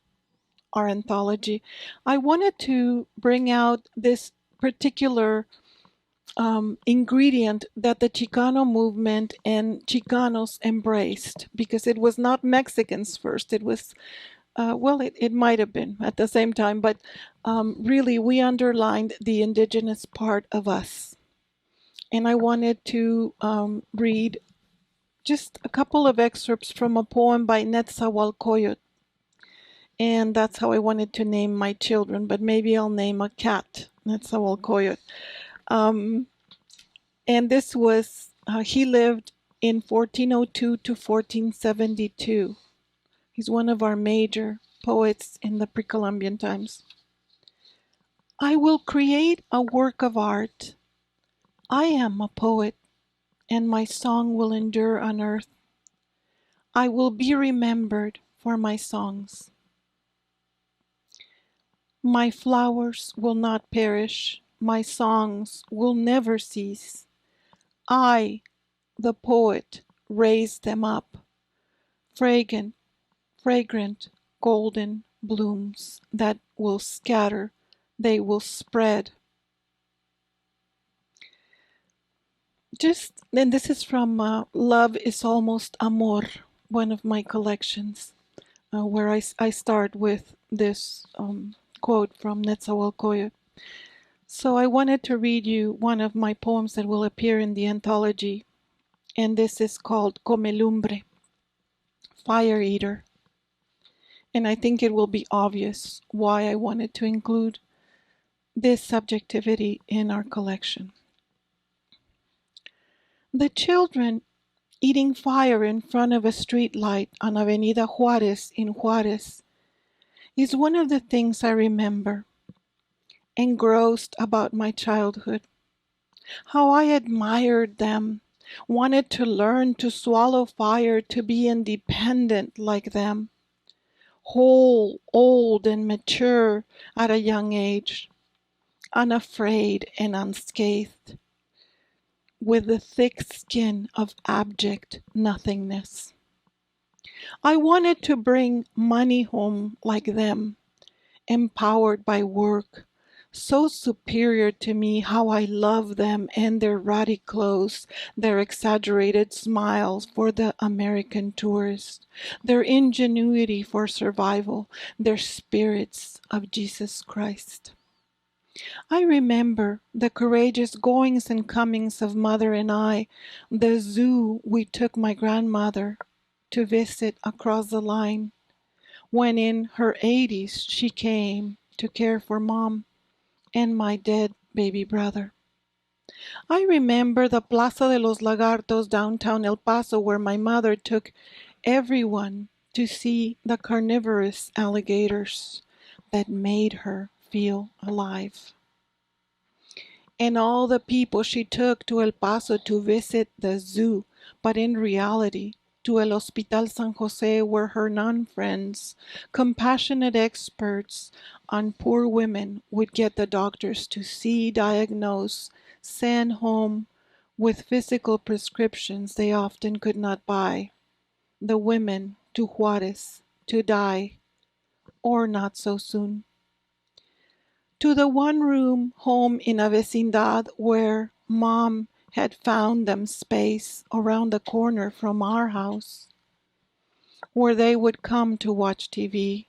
our anthology. I wanted to bring out this particular ingredient that the Chicano movement and Chicanos embraced, because it was not Mexicans first. It was, it might have been at the same time, but really we underlined the indigenous part of us. And I wanted to read just a couple of excerpts from a poem by Netzahualcóyotl. And that's how I wanted to name my children, but maybe I'll name a cat Netzahualcóyotl. And this was, he lived in 1402 to 1472. He's one of our major poets in the pre-Columbian times. I will create a work of art. I am a poet, and my song will endure on earth. I will be remembered for my songs. My flowers will not perish. My songs will never cease. I, the poet, raise them up. Fragrant, golden blooms that will scatter, they will spread. And this is from Love is Almost Amor, one of my collections, where I start with this quote from Netzahualcóyotl. So I wanted to read you one of my poems that will appear in the anthology, and this is called Comelumbre, Fire Eater. And I think it will be obvious why I wanted to include this subjectivity in our collection. The children eating fire in front of a street light on Avenida Juárez in Juárez is one of the things I remember, engrossed about my childhood. How I admired them, wanted to learn to swallow fire, to be independent like them. whole, old, and mature at a young age, unafraid and unscathed, with the thick skin of abject nothingness. I wanted to bring money home like them, empowered by work, so superior to me how I love them and their ratty clothes, their exaggerated smiles for the American tourist, their ingenuity for survival, their spirits of Jesus Christ. I remember the courageous goings and comings of Mother and I, the zoo we took my grandmother to visit across the line, when in her 80s she came to care for Mom and my dead baby brother. I remember the Plaza de los Lagartos downtown El Paso, where my mother took everyone to see the carnivorous alligators that made her feel alive. And all the people she took to El Paso to visit the zoo, but in reality to El Hospital San Jose, were her nun-friends, compassionate experts on poor women, would get the doctors to see, diagnose, send home with physical prescriptions they often could not buy, the women to Juarez to die, or not so soon. To the one-room home in a vecindad where Mom had found them space around the corner from our house, where they would come to watch TV.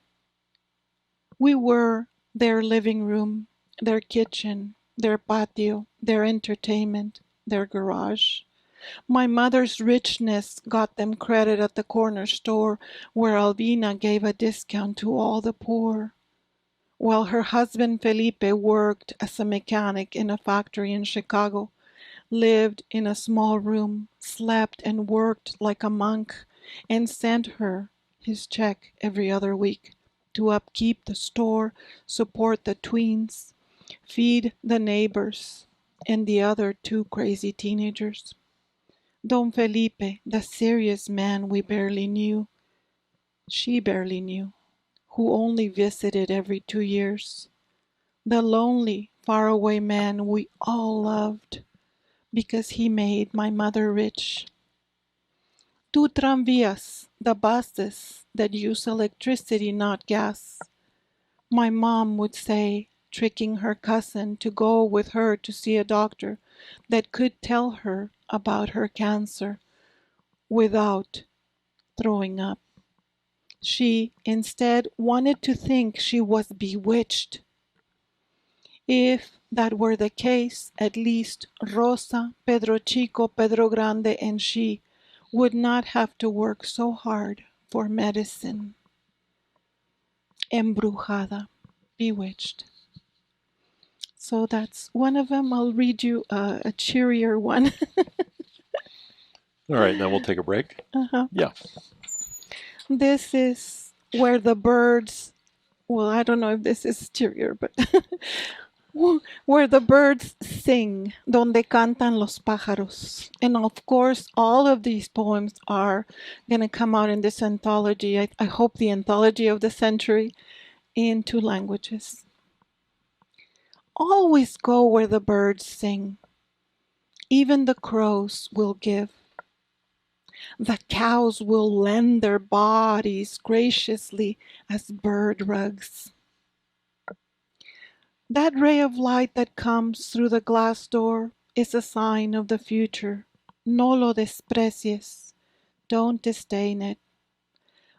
We were their living room, their kitchen, their patio, their entertainment, their garage. My mother's richness got them credit at the corner store where Albina gave a discount to all the poor, while her husband Felipe worked as a mechanic in a factory in Chicago, lived in a small room, slept and worked like a monk, and sent her his check every other week to upkeep the store, support the tweens, feed the neighbors, and the other two crazy teenagers. Don Felipe, the serious man we barely knew, she barely knew, who only visited every 2 years. The lonely, faraway man we all loved, because he made my mother rich. Two tranvías, the buses that use electricity, not gas. My mom would say, tricking her cousin to go with her to see a doctor that could tell her about her cancer without throwing up. She instead wanted to think she was bewitched. If that were the case, at least Rosa, Pedro Chico, Pedro Grande, and she would not have to work so hard for medicine. Embrujada, bewitched. So that's one of them. I'll read you a cheerier one. All right, now we'll take a break. Yeah. This is where the birds, well, I don't know if this is cheerier, but where the birds sing, Donde cantan los pájaros. And of course, all of these poems are going to come out in this anthology. I hope the anthology of the century, in 2 languages. Always go where the birds sing. Even the crows will give. The cows will lend their bodies graciously as bird rugs. That ray of light that comes through the glass door is a sign of the future. No lo desprecies. Don't disdain it.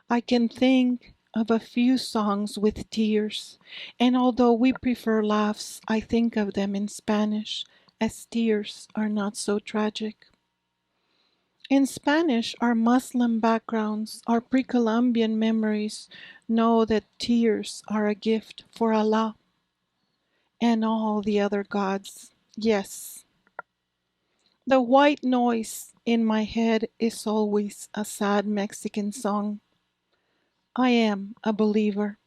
I can think of a few songs with tears, and although we prefer laughs, I think of them in Spanish, as tears are not so tragic. In Spanish, our Muslim backgrounds, our pre-Columbian memories know that tears are a gift for Allah and all the other gods. Yes. The white noise in my head is always a sad Mexican song. I am a believer.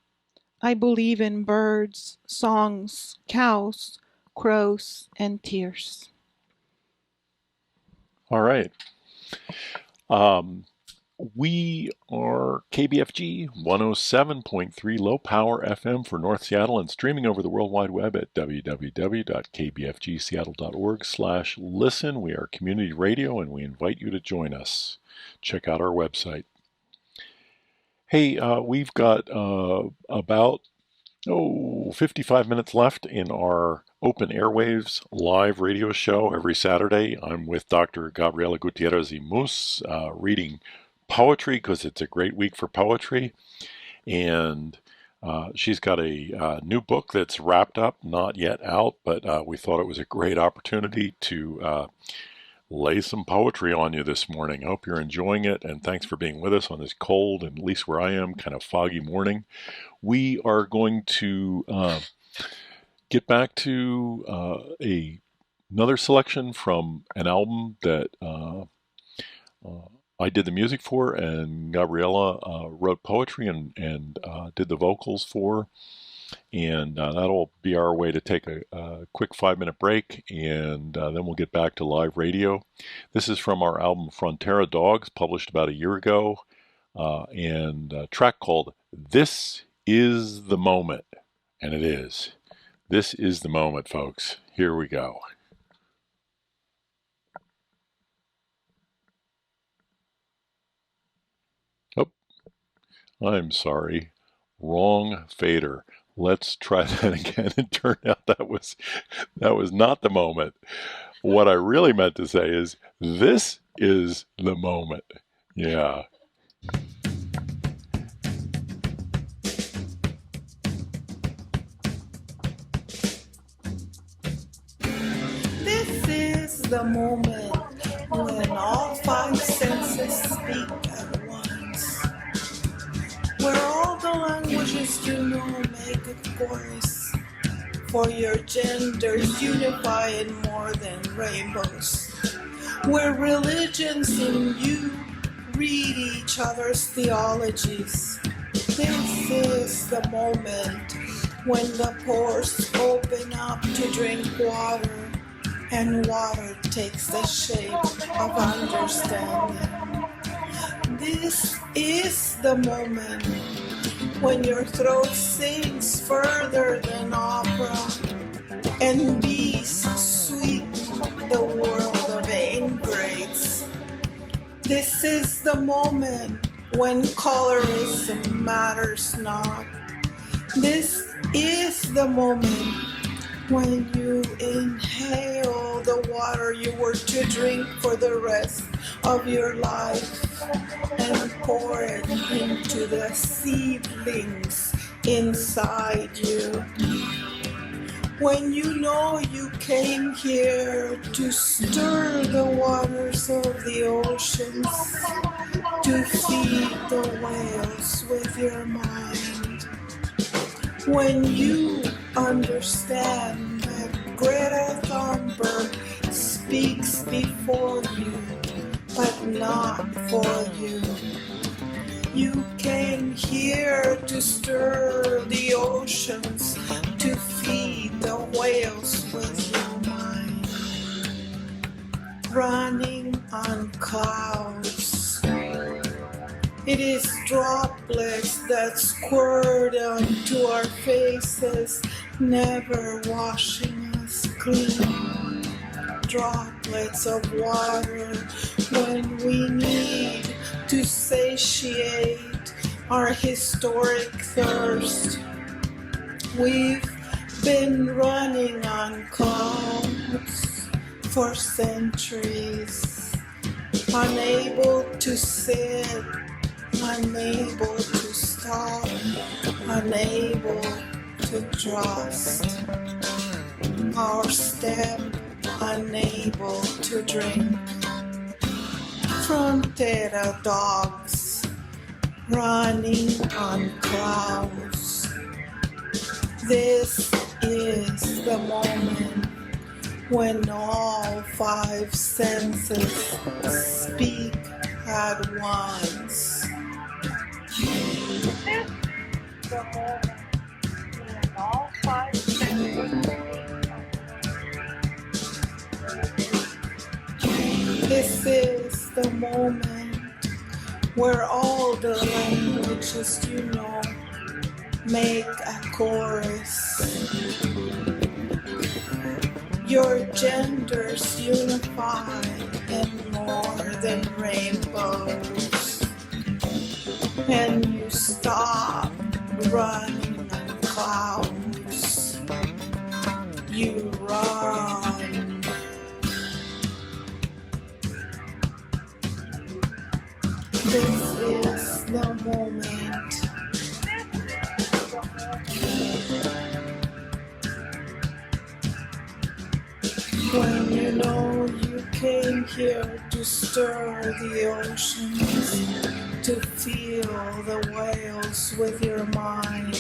I believe in birds, songs, cows, crows, and tears. All right. We are KBFG 107.3 low power FM for North Seattle and streaming over the World Wide Web at www.kbfgseattle.org/listen. We are community radio and we invite you to join us. Check out our website. Hey, we've got about 55 minutes left in our Open Airwaves live radio show every Saturday. I'm with Dr. Gabriella Gutiérrez y Muhs, reading poetry because it's a great week for poetry. And she's got a new book that's wrapped up, not yet out, but we thought it was a great opportunity to lay some poetry on you this morning. I hope you're enjoying it, and thanks for being with us on this cold, and at least where I am, kind of foggy morning. We are going to get back to another selection from an album that I did the music for, and Gabriella wrote poetry and did the vocals for. And that'll be our way to take a quick 5-minute break, and then we'll get back to live radio. This is from our album Frontera Dogs, published about a year ago, and a track called This Is the Moment. And it is. This is the moment, folks. Here we go. Oh, I'm sorry. Wrong fader. Let's try that again. It turned out that was not the moment. What I really meant to say is, this is the moment. Yeah. This is the moment when all 5 senses speak at once, where all the languages you know make a chorus, for your genders unify in more than rainbows, where religions and you read each other's theologies. This is the moment when the pores open up to drink water, and water takes the shape of understanding. This is the moment when your throat sings further than opera, and bees sweep the world of ingrates. This is the moment when colorism matters not. This is the moment when you inhale the water you were to drink for the rest of your life and pour it into the seedlings inside you. When you know you came here to stir the waters of the oceans, to feed the whales with your mind. When you understand that Greta Thunberg speaks before you, but not for you. You came here to stir the oceans, to feed the whales with your mind. Running on clouds. It is droplets that squirt onto our faces, never washing us clean. Droplets of water when we need to satiate our historic thirst. We've been running on clouds for centuries, unable to sit, unable to stop, unable to trust. Our step, unable to drink. Frontera dogs, running on clouds. This is the moment when all 5 senses speak at once. This is the moment when all 5 senses. This is the moment where all the languages you know make a chorus. Your genders unify in more than rainbows, and you stop running on clouds. You run. This is the moment. When you know you came here to stir the oceans, to feel the whales with your mind.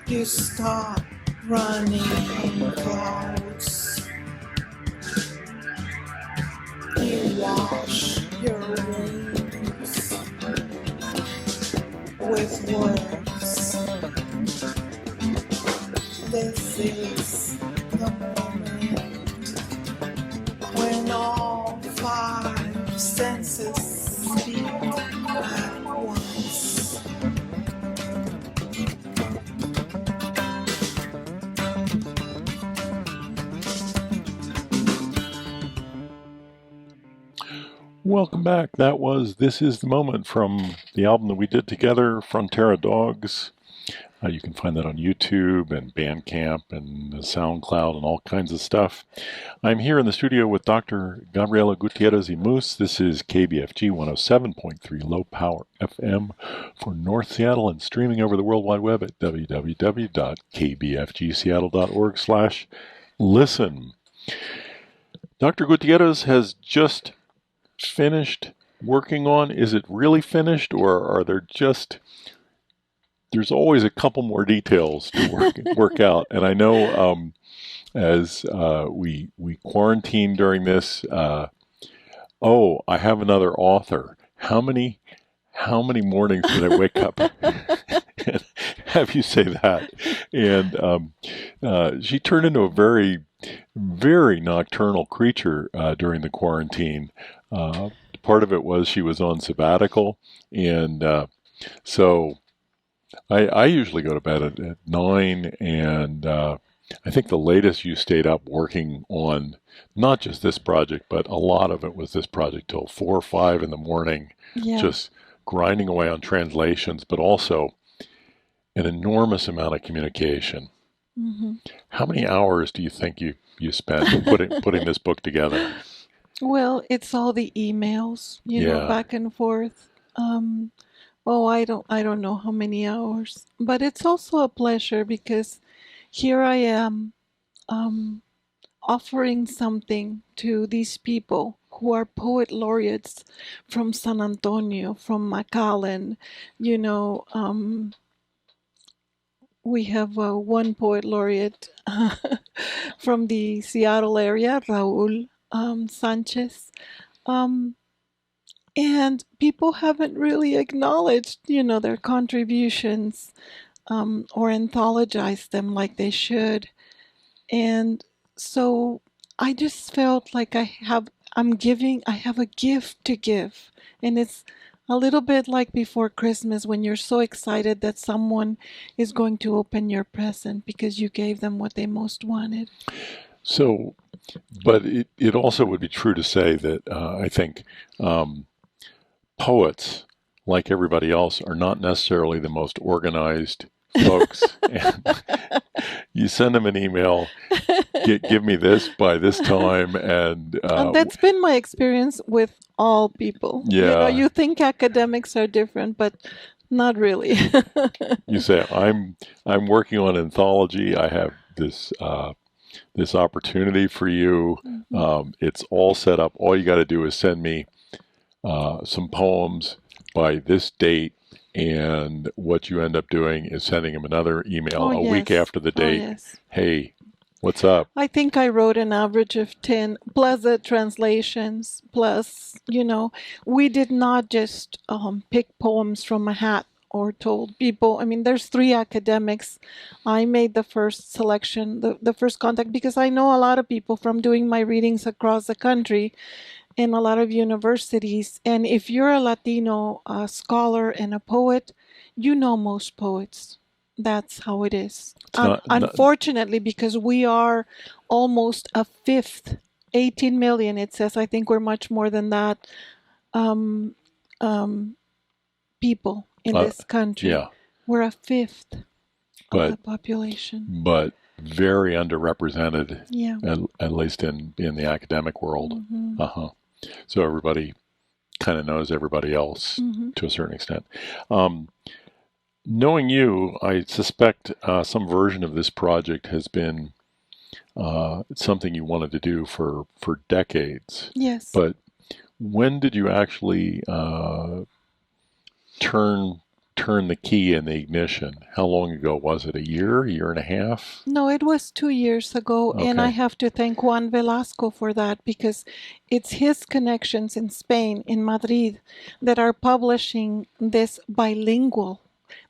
You stop running on clouds. You wash your wounds with words. This is the moment when all five senses speak at once. Welcome back. That was This Is the Moment from the album that we did together, Frontera Dogs. You can find that on YouTube and Bandcamp and SoundCloud and all kinds of stuff. I'm here in the studio with Dr. Gabriella Gutiérrez y Muhs. This is KBFG 107.3 Low Power FM for North Seattle and streaming over the World Wide Web at www.kbfgseattle.org/listen. Dr. Gutierrez has just finished working on, is it really finished, or are there just, there's always a couple more details to work out. And I know as we quarantine during this, I have another author. How many mornings did I wake up and have you say that? And she turned into a very, very nocturnal creature during the quarantine. Part of it was she was on sabbatical, and so I usually go to bed at 9, and I think the latest you stayed up working on not just this project, but a lot of it was this project till 4 or 5 in the morning, just grinding away on translations, but also an enormous amount of communication. Mm-hmm. How many hours do you think you spent putting this book together? Well, it's all the emails, you know, back and forth. I don't know how many hours, but it's also a pleasure because here I am offering something to these people who are poet laureates from San Antonio, from McAllen. You know, we have one poet laureate from the Seattle area, Raul Sanchez, and people haven't really acknowledged, you know, their contributions or anthologized them like they should. And so I just felt like I have a gift to give. And it's a little bit like before Christmas when you're so excited that someone is going to open your present because you gave them what they most wanted. So, but it also would be true to say that I think poets, like everybody else, are not necessarily the most organized folks. And you send them an email, give me this by this time, and that's been my experience with all people. Yeah, you know, you think academics are different, but not really. You say, I'm working on anthology. I have this opportunity for you. Mm-hmm. It's all set up. All you got to do is send me some poems by this date, and what you end up doing is sending him another email a week after the date. Hey, what's up? I think I wrote an average of 10 plus the translations, plus, you know, we did not just pick poems from a hat. or told people. I mean, there's 3 academics. I made the first selection, the first contact, because I know a lot of people from doing my readings across the country in a lot of universities. And if you're a Latino scholar and a poet, you know most poets. That's how it is. Unfortunately, because we are almost a fifth, 18 million, it says. I think we're much more than that. People in this country. Yeah. We're a fifth of the population. But very underrepresented, yeah. at least in the academic world. Mm-hmm. So everybody kind of knows everybody else Mm-hmm. to a certain extent. Knowing you, I suspect some version of this project has been something you wanted to do for decades. Yes. But when did you actually turn the key in the ignition? How long ago was it? A year and a half? No, it was 2 years ago. Okay. And I have to thank Juan Velasco for that, because it's his connections in Spain, in Madrid, that are publishing this bilingual,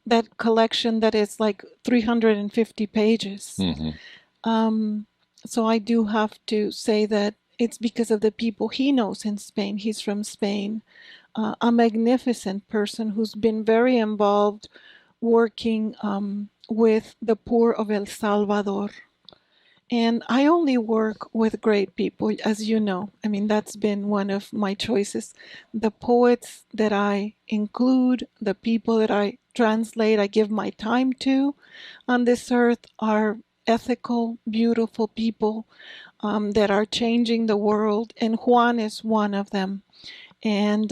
that collection that is like 350 pages. Mm-hmm. So I do have to say that it's because of the people he knows in Spain. He's from Spain. A magnificent person who's been very involved working with the poor of El Salvador. And I only work with great people, as you know. I mean, that's been one of my choices. The poets that I include, the people that I translate, I give my time to on this earth are ethical, beautiful people that are changing the world. And Juan is one of them. And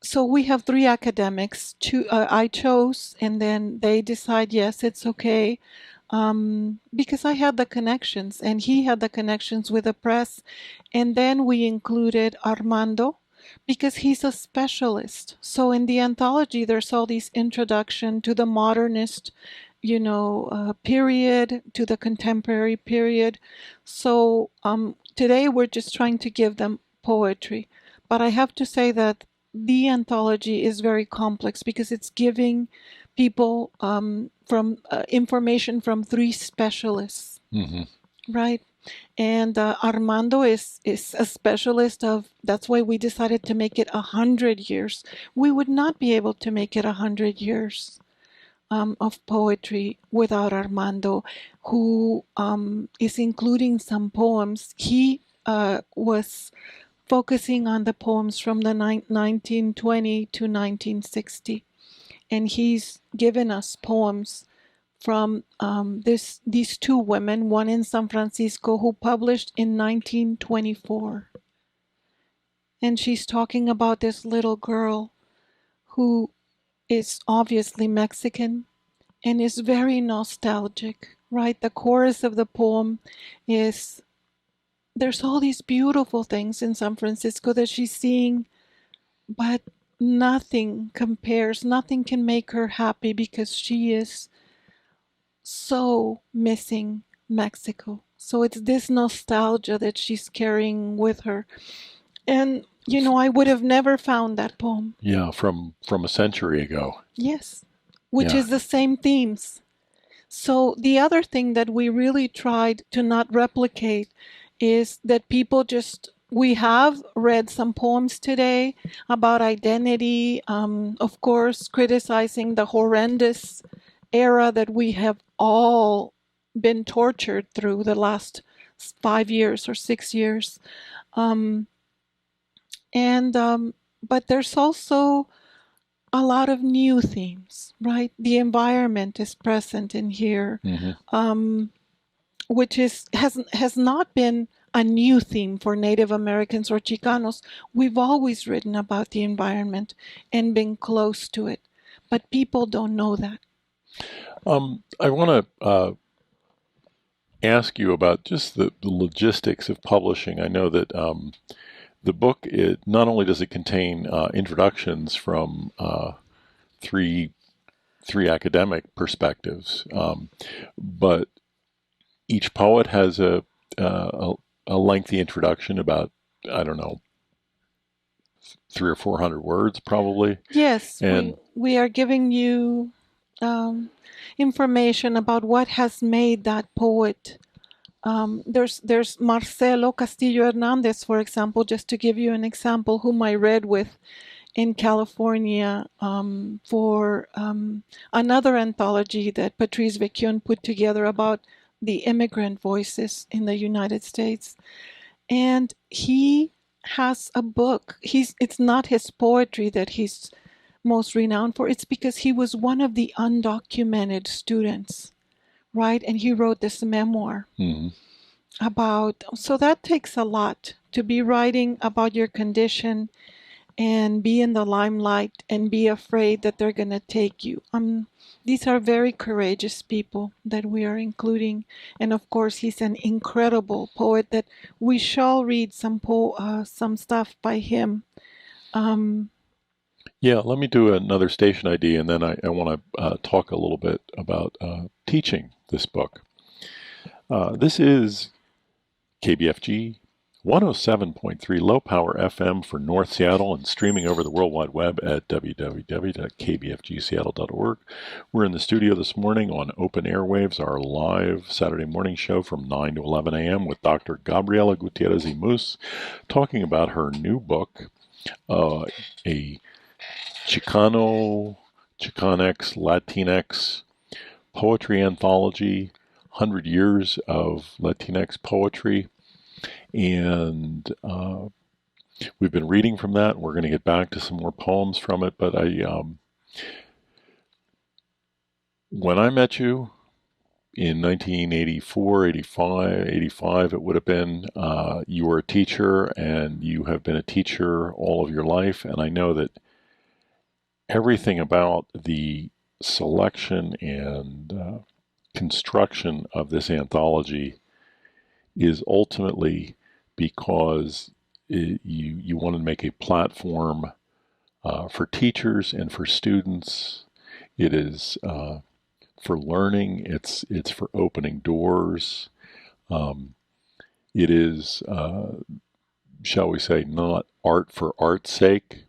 so we have 3 academics. I chose, and then they decide, yes, it's okay, because I had the connections, and he had the connections with the press. And then we included Armando, because he's a specialist. So in the anthology, there's all these introduction to the modernist, period, to the contemporary period. So today we're just trying to give them poetry. But I have to say that the anthology is very complex, because it's giving people from information from 3 specialists, mm-hmm. right? And Armando is a specialist of, that's why we decided to make it 100 years. We would not be able to make it 100 years of poetry without Armando, who is including some poems. He was focusing on the poems from the 1920 to 1960. And he's given us poems from these 2 women, one in San Francisco who published in 1924. And she's talking about this little girl who is obviously Mexican and is very nostalgic, right? The chorus of the poem is, there's all these beautiful things in San Francisco that she's seeing, but nothing compares, nothing can make her happy, because she is so missing Mexico. So it's this nostalgia that she's carrying with her. And, I would have never found that poem. Yeah, from a century ago. Yes, which is the same themes. So the other thing that we really tried to not replicate is that people we have read some poems today about identity, of course, criticizing the horrendous era that we have all been tortured through the last 5 years or 6 years. But there's also a lot of new themes, right? The environment is present in here, mm-hmm. Which has not been a new theme for Native Americans or Chicanos. We've always written about the environment and been close to it, but people don't know that. I want to ask you about just the logistics of publishing. I know that the book, not only does it contain introductions from 3 academic perspectives, but each poet has a lengthy introduction about, I don't know, 300 or 400 words, probably. Yes, And we are giving you information about what has made that poet. There's Marcelo Castillo Hernández, for example, just to give you an example, whom I read with in California for another anthology that Patrice Vecchione put together about the immigrant voices in the United States. And he has a book. It's not his poetry that he's most renowned for. It's because he was one of the undocumented students, right? And he wrote this memoir about, so that takes a lot to be writing about your condition and be in the limelight and be afraid that they're going to take you. These are very courageous people that we are including. And of course, he's an incredible poet that we shall read some stuff by him. Yeah, let me do another station ID, and then I want to talk a little bit about teaching this book. This is KBFG 107.3 low power FM for North Seattle and streaming over the World Wide Web at www.kbfgseattle.org. We're in the studio this morning on Open Airwaves, our live Saturday morning show from 9 to 11 a.m. with Dr. Gabriella Gutiérrez y Muhs, talking about her new book, a Chicano, Chicanx, Latinx poetry anthology, 100 years of Latinx poetry. And we've been reading from that. We're going to get back to some more poems from it. But when I met you in 1984, 85, it would have been, you were a teacher, and you have been a teacher all of your life. And I know that everything about the selection and construction of this anthology is ultimately because you want to make a platform for teachers and for students. It is for learning. It's for opening doors. It is, shall we say, not art for art's sake,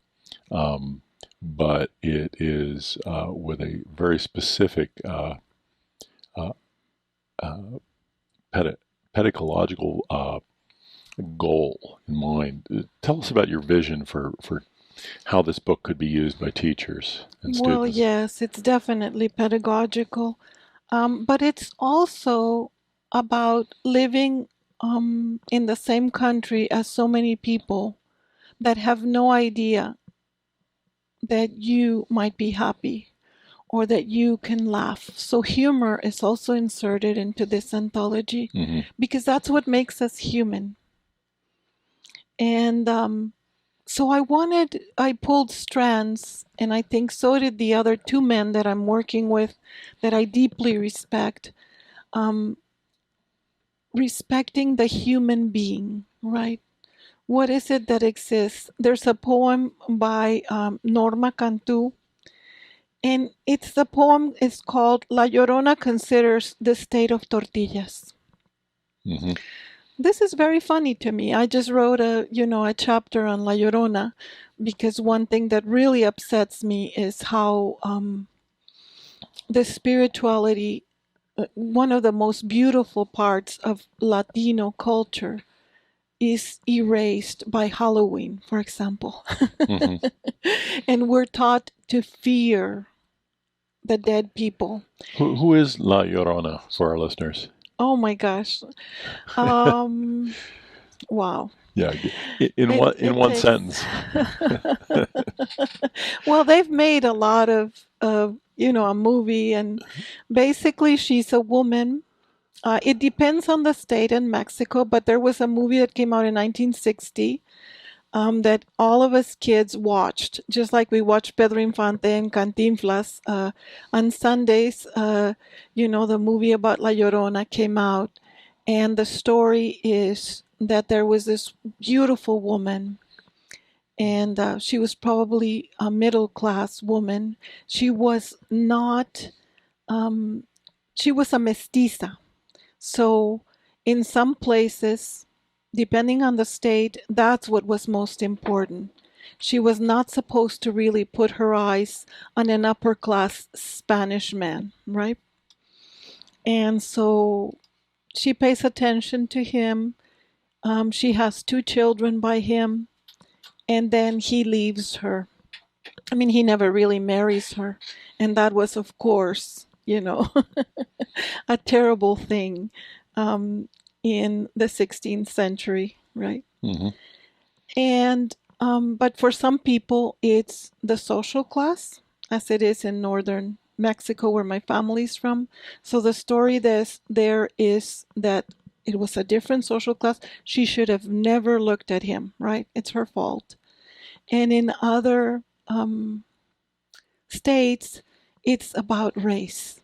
but it is with a very specific pedagogical goal in mind. Tell us about your vision for how this book could be used by teachers and students. Well, yes, it's definitely pedagogical, but it's also about living in the same country as so many people that have no idea that you might be happy or that you can laugh. So humor is also inserted into this anthology because that's what makes us human. And so I pulled strands, and I think so did the other two men that I'm working with that I deeply respect, respecting the human being, right? What is it that exists? There's a poem by Norma Cantú, and the poem is called La Llorona Considers the State of Tortillas. This is very funny to me. I just wrote a chapter on La Llorona because one thing that really upsets me is how the spirituality, one of the most beautiful parts of Latino culture, is erased by Halloween, for example. And we're taught to fear the dead people. Who is La Llorona for our listeners? Oh my gosh. Wow. Yeah, in one sentence. Well, they've made a lot of a movie, and basically she's a woman. It depends on the state in Mexico, but there was a movie that came out in 1960 that all of us kids watched, just like we watched Pedro Infante and Cantinflas. On Sundays, the movie about La Llorona came out, and the story is that there was this beautiful woman, and she was probably a middle-class woman. She was not, she was a mestiza. So in some places, depending on the state, that's what was most important. She was not supposed to really put her eyes on an upper class Spanish man, right? And so she pays attention to him. She has 2 children by him, and then he leaves her. I mean, he never really marries her. And that was, of course, a terrible thing in the 16th century, right? Mm-hmm. And but for some people, it's the social class, as it is in northern Mexico, where my family's from. So the story there is that it was a different social class. She should have never looked at him, right? It's her fault. And in other states, it's about race,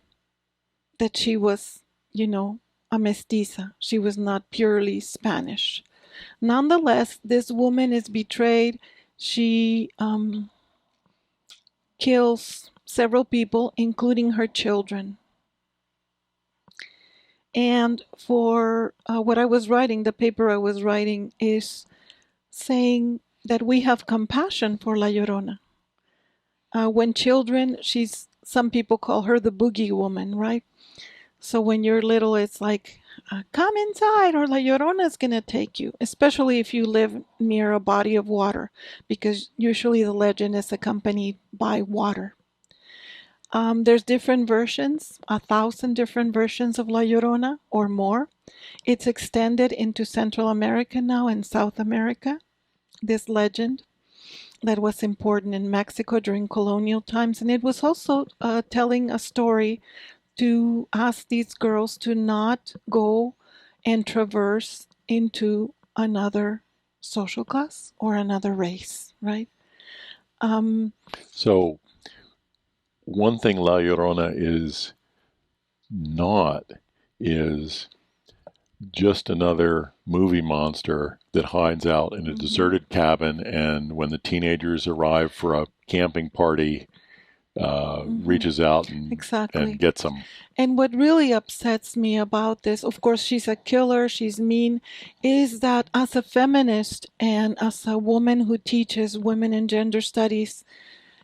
that she was, a mestiza. She was not purely Spanish. Nonetheless, this woman is betrayed. She kills several people, including her children. And for what I was writing, the paper I was writing is saying that we have compassion for La Llorona. When children, some people call her the boogie woman, right? So when you're little, it's like, come inside or La Llorona is going to take you, especially if you live near a body of water, because usually the legend is accompanied by water. There's different versions, 1,000 different versions of La Llorona or more. It's extended into Central America now and South America, this legend that was important in Mexico during colonial times. And it was also telling a story to ask these girls to not go and traverse into another social class or another race, right? So one thing La Llorona is not is just another movie monster that hides out in a deserted cabin, and when the teenagers arrive for a camping party, reaches out and gets them. And what really upsets me about this, of course, she's a killer, she's mean, is that as a feminist and as a woman who teaches women and gender studies,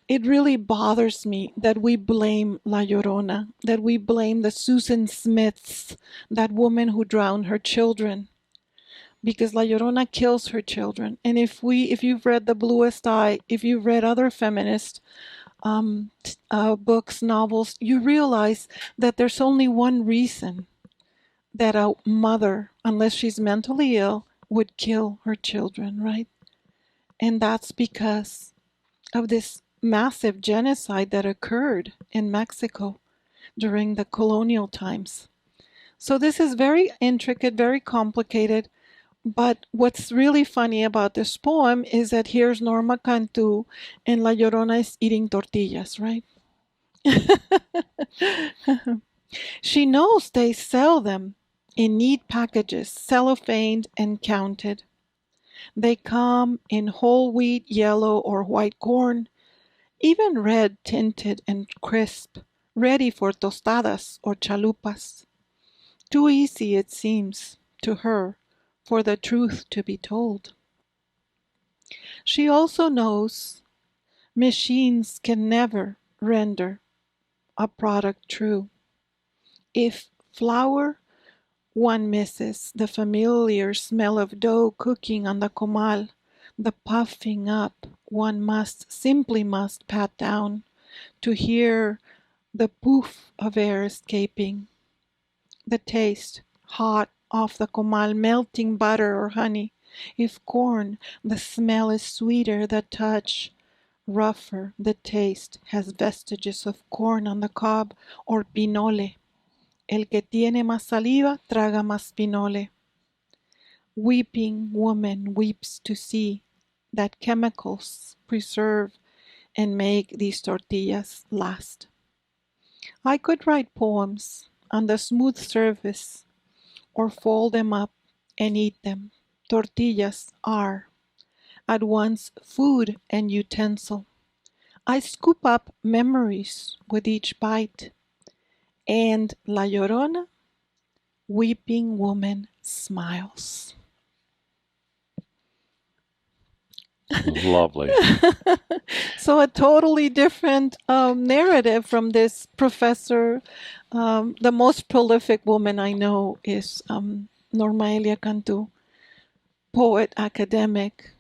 it really bothers me that we blame La Llorona, that we blame the Susan Smiths, that woman who drowned her children, because La Llorona kills her children. And if you've read The Bluest Eye, if you've read other feminist books, novels, you realize that there's only one reason that a mother, unless she's mentally ill, would kill her children, right? And that's because of this massive genocide that occurred in Mexico during the colonial times. So this is very intricate, very complicated. But what's really funny about this poem is that here's Norma Cantú and La Llorona is eating tortillas, right? She knows they sell them in neat packages, cellophaned and counted. They come in whole wheat, yellow or white corn, even red tinted and crisp, ready for tostadas or chalupas. Too easy, it seems, to her, for the truth to be told. She also knows machines can never render a product true. If flour, one misses the familiar smell of dough cooking on the comal, the puffing up one simply must pat down to hear the poof of air escaping. The taste, hot off the comal, melting butter or honey. If corn, the smell is sweeter, the touch rougher, the taste has vestiges of corn on the cob or pinole. El que tiene más saliva, traga más pinole. Weeping woman weeps to see that chemicals preserve and make these tortillas last. I could write poems on the smooth surface or fold them up and eat them. Tortillas are at once food and utensil. I scoop up memories with each bite. And La Llorona, weeping woman, smiles. Lovely. So a totally different narrative from this professor. The most prolific woman I know is Norma Cantu, poet, academic.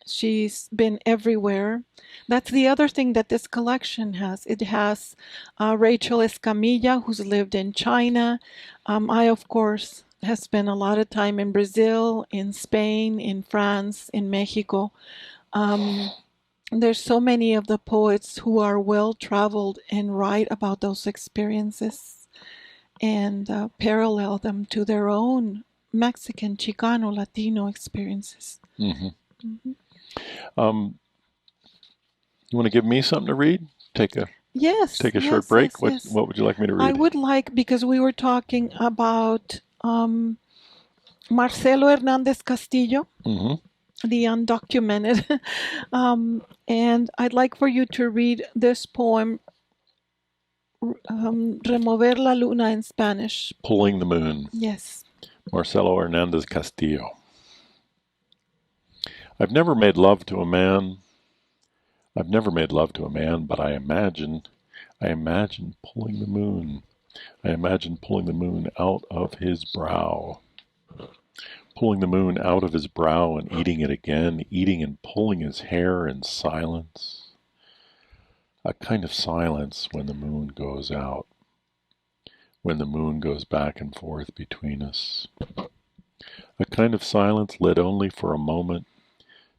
She's been everywhere. That's the other thing that this collection has. It has Rachel Escamilla, who's lived in China. I, of course, have spent a lot of time in Brazil, in Spain, in France, in Mexico. There's so many of the poets who are well-traveled and write about those experiences and parallel them to their own Mexican, Chicano, Latino experiences. Mm-hmm. You want to give me something to read? Take a short break. Yes. What would you like me to read? I would like, because we were talking about Marcelo Hernández Castillo, the undocumented, and I'd like for you to read this poem, Remover la Luna in Spanish. Pulling the Moon. Yes. Marcelo Hernández Castillo. I've never made love to a man, but I imagine pulling the moon. I imagine pulling the moon out of his brow. Pulling the moon out of his brow and eating it again, eating and pulling his hair in silence. A kind of silence when the moon goes out, when the moon goes back and forth between us. A kind of silence lit only for a moment,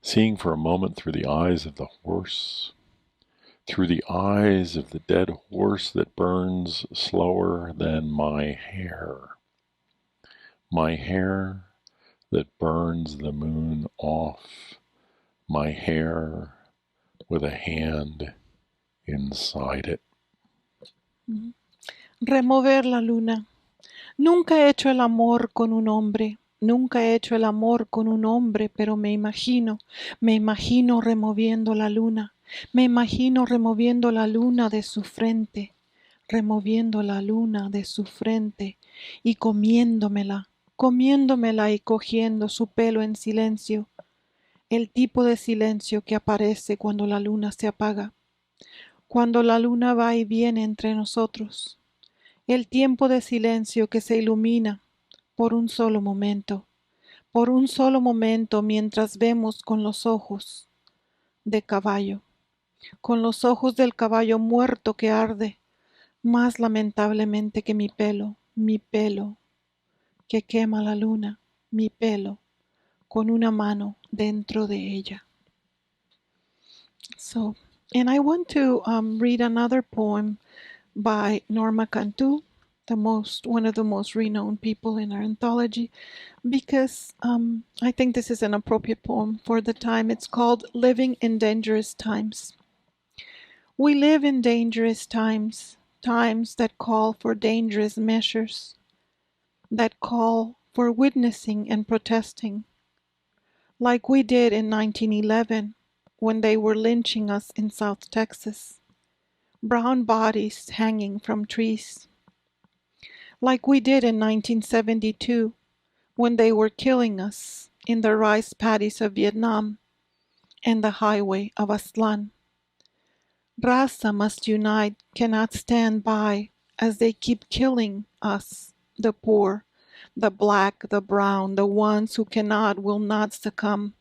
seeing for a moment through the eyes of the horse, through the eyes of the dead horse that burns slower than my hair that burns the moon off, my hair with a hand inside it. Remover la luna. Nunca he hecho el amor con un hombre. Nunca he hecho el amor con un hombre, pero me imagino removiendo la luna. Me imagino removiendo la luna de su frente, removiendo la luna de su frente y comiéndomela y cogiendo su pelo en silencio, el tipo de silencio que aparece cuando la luna se apaga, cuando la luna va y viene entre nosotros, el tiempo de silencio que se ilumina por un solo momento mientras vemos con los ojos de caballo, con los ojos del caballo muerto que arde, más lamentablemente que mi pelo, que quema la luna, mi pelo, con una mano dentro de ella. So, and I want to read another poem by Norma Cantu, one of the most renowned people in our anthology, because I think this is an appropriate poem for the time. It's called Living in Dangerous Times. We live in dangerous times, times that call for dangerous measures, that call for witnessing and protesting, like we did in 1911 when they were lynching us in South Texas, brown bodies hanging from trees, like we did in 1972 when they were killing us in the rice paddies of Vietnam and the highway of Aztlán. Raza must unite, cannot stand by as they keep killing us, the poor, the black, the brown, the ones who cannot, will not succumb.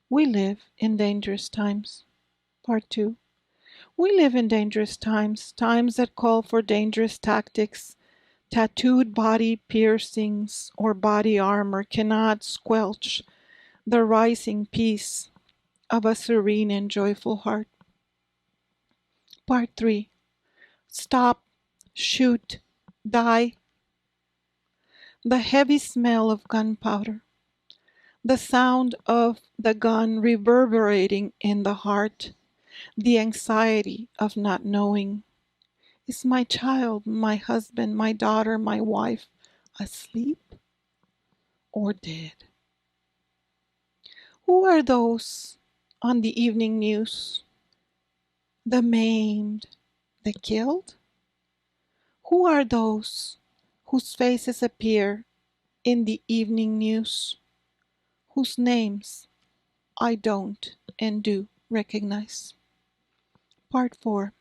We live in dangerous times. Part 2. We live in dangerous times, times that call for dangerous tactics. Tattooed body piercings or body armor cannot squelch the rising peace of a serene and joyful heart. Part 3. Stop, shoot, die. The heavy smell of gunpowder, the sound of the gun reverberating in the heart, the anxiety of not knowing. Is my child, my husband, my daughter, my wife asleep or dead? Who are those on the evening news? The maimed, the killed? Who are those whose faces appear in the evening news? Whose names I don't and do recognize. Part 4.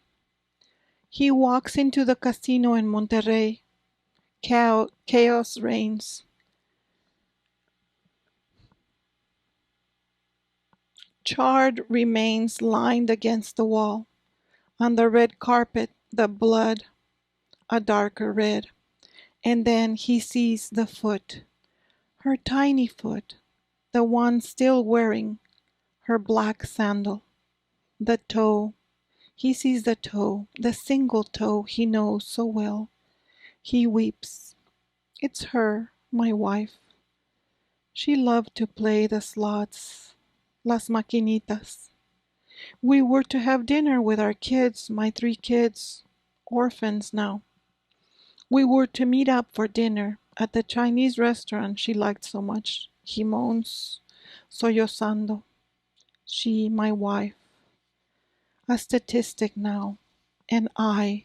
He walks into the casino in Monterrey. Chaos reigns. Charred remains lined against the wall. On the red carpet, the blood, a darker red. And then he sees the foot, her tiny foot, the one still wearing her black sandal. The toe. He sees the toe, the single toe he knows so well. He weeps. It's her, my wife. She loved to play the slots, las maquinitas. We were to have dinner with our kids, my 3 kids, orphans now. We were to meet up for dinner at the Chinese restaurant she liked so much. He moans, sollozando. She, my wife. A statistic now, and I,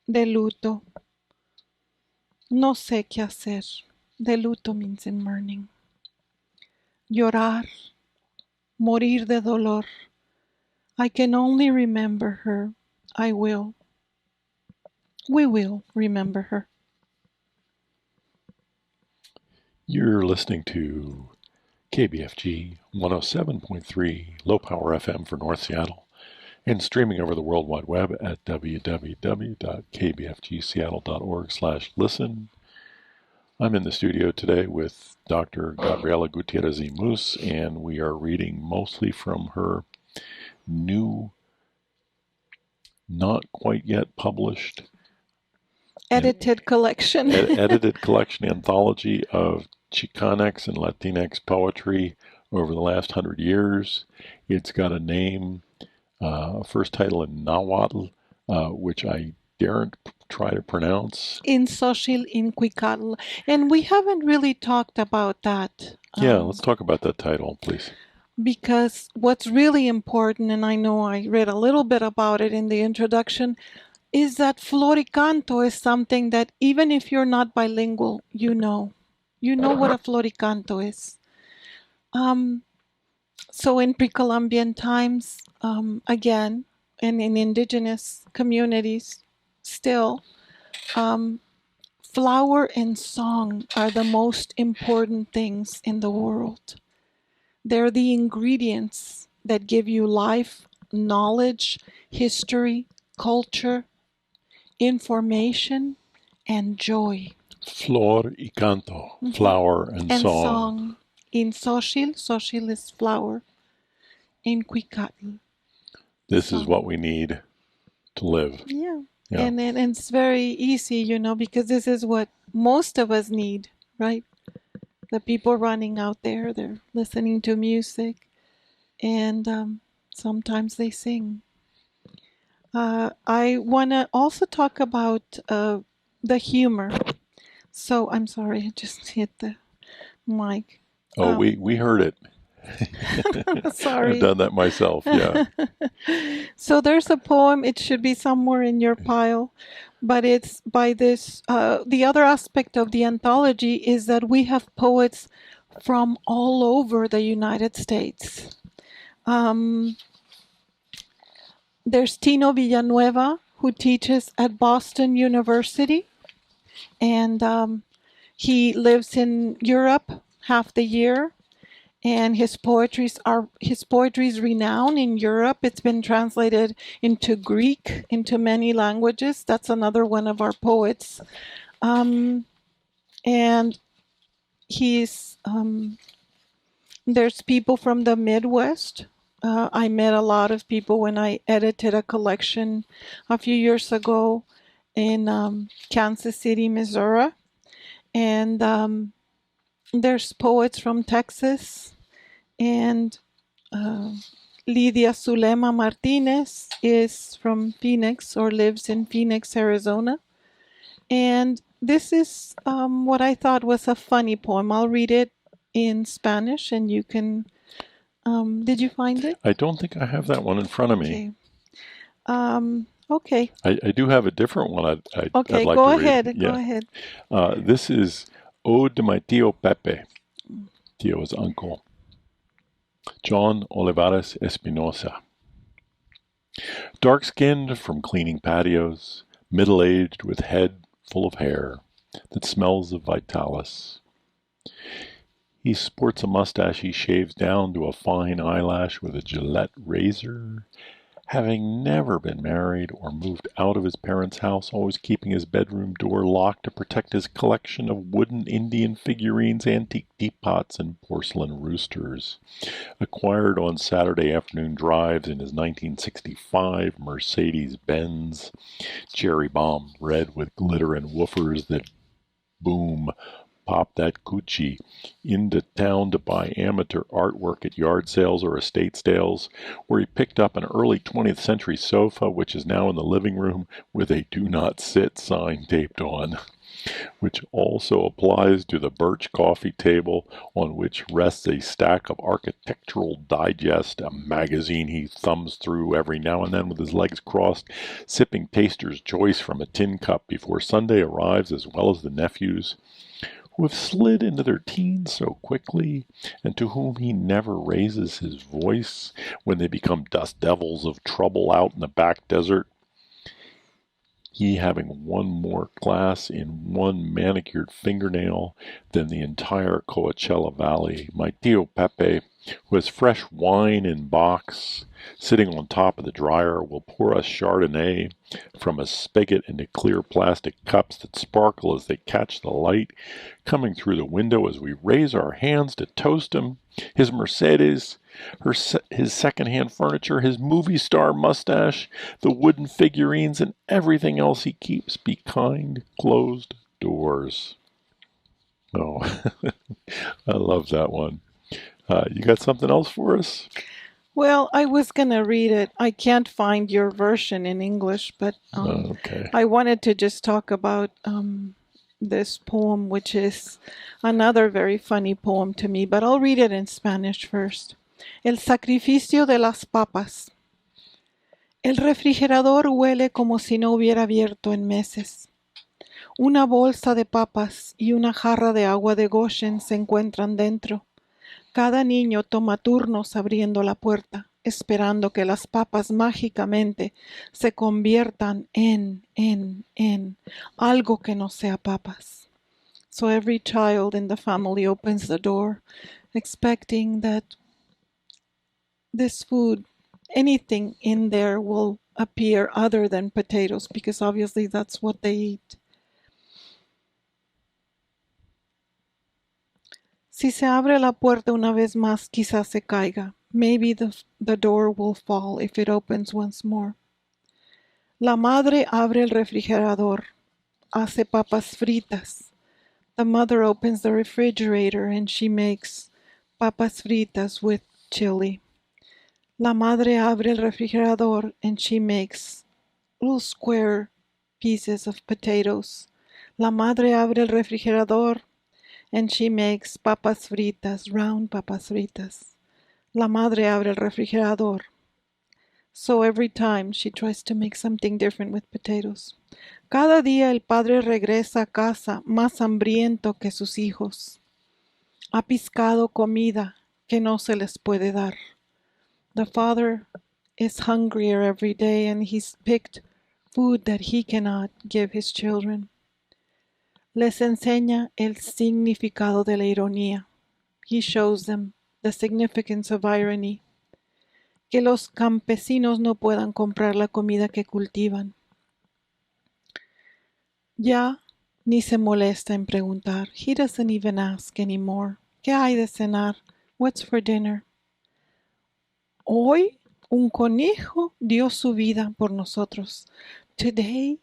de luto. No sé qué hacer. De luto means in mourning. Llorar, morir de dolor. I can only remember her. I will. We will remember her. You're listening to KBFG 107.3 low power FM for North Seattle and streaming over the World Wide Web at www.kbfgseattle.org/listen. I'm in the studio today with Dr. Gabriella Gutiérrez y Muhs, and we are reading mostly from her new, not quite yet published, Edited collection. edited collection anthology of Chicanx and Latinx poetry over the last 100 years. It's got a name, first title in Nahuatl, which I daren't try to pronounce. In xóchitl, in cuícatl. And we haven't really talked about that. Yeah, let's talk about that title, please. Because what's really important, and I know I read a little bit about it in the introduction, is that floricanto is something that even if you're not bilingual, you know. You know what a floricanto is. So in pre-Columbian times, again, and in indigenous communities, still, flower and song are the most important things in the world. They're the ingredients that give you life, knowledge, history, culture, information, and joy. Flor y canto, flower and song. In xóchitl is flower. In cuícatl. This is what we need to live. Yeah. And it's very easy, because this is what most of us need, right? The people running out there, they're listening to music, and sometimes they sing. I want to also talk about the humor. So, I'm sorry, I just hit the mic. Oh, we heard it. Sorry. I've done that myself, yeah. So there's a poem, it should be somewhere in your pile, but it's by this, the other aspect of the anthology is that we have poets from all over the United States. There's Tino Villanueva, who teaches at Boston University, and he lives in Europe half the year. And his poetry is renowned in Europe. It's been translated into Greek, into many languages. That's another one of our poets. And there's people from the Midwest. I met a lot of people when I edited a collection a few years ago in Kansas City, Missouri. And there's poets from Texas, and Lidia Zulema Martinez is from Phoenix, or lives in Phoenix, Arizona. And this is what I thought was a funny poem. I'll read it in Spanish, and you can... did you find it? I don't think I have that one in front of me. Okay. I do have a different one I'd like go to ahead. read. Go ahead. This is Ode to my Tío Pepe. Tío is uncle. John Olivares Espinosa. Dark-skinned from cleaning patios, middle-aged with head full of hair that smells of Vitalis. He sports a mustache he shaves down to a fine eyelash with a Gillette razor. Having never been married or moved out of his parents' house, always keeping his bedroom door locked to protect his collection of wooden Indian figurines, antique teapots, and porcelain roosters. Acquired on Saturday afternoon drives in his 1965 Mercedes-Benz cherry bomb red with glitter and woofers that boom. Pop that coochie into town to buy amateur artwork at yard sales or estate sales, where he picked up an early 20th century sofa, which is now in the living room with a "Do Not Sit" sign taped on, which also applies to the birch coffee table on which rests a stack of Architectural Digest, a magazine he thumbs through every now and then with his legs crossed, sipping Taster's Choice from a tin cup before Sunday arrives, as well as the nephews, who have slid into their teens so quickly, and to whom he never raises his voice when they become dust devils of trouble out in the back desert. He having one more class in one manicured fingernail than the entire Coachella Valley. My Tio Pepe, who has fresh wine in box, sitting on top of the dryer, will pour us Chardonnay from a spigot into clear plastic cups that sparkle as they catch the light coming through the window as we raise our hands to toast him, his Mercedes, his second-hand furniture, his movie star mustache, the wooden figurines, and everything else he keeps behind closed doors. Oh, I love that one. You got something else for us? Well, I was going to read it. I can't find your version in English, but Okay. I wanted to just talk about this poem, which is another very funny poem to me, but I'll read it in Spanish first. El sacrificio de las papas. El refrigerador huele como si no hubiera abierto en meses. Una bolsa de papas y una jarra de agua de Goshen se encuentran dentro. Cada niño toma turnos abriendo la puerta, esperando que las papas mágicamente se conviertan en algo que no sea papas. So every child in the family opens the door, expecting that this food, anything in there will appear other than potatoes, because obviously that's what they eat. Si se abre la puerta una vez más, quizás se caiga. Maybe the door will fall if it opens once more. La madre abre el refrigerador, hace papas fritas. The mother opens the refrigerator and she makes papas fritas with chili. La madre abre el refrigerador and she makes little square pieces of potatoes. La madre abre el refrigerador and she makes papas fritas, round papas fritas. La madre abre el refrigerador. So every time she tries to make something different with potatoes. Cada día el padre regresa a casa más hambriento que sus hijos. Ha piscado comida que no se les puede dar. The father is hungrier every day and he's picked food that he cannot give his children. Les enseña el significado de la ironía. He shows them the significance of irony. Que los campesinos no puedan comprar la comida que cultivan. Ya ni se molesta en preguntar. He doesn't even ask anymore. ¿Qué hay de cenar? What's for dinner? Hoy un conejo dio su vida por nosotros. Today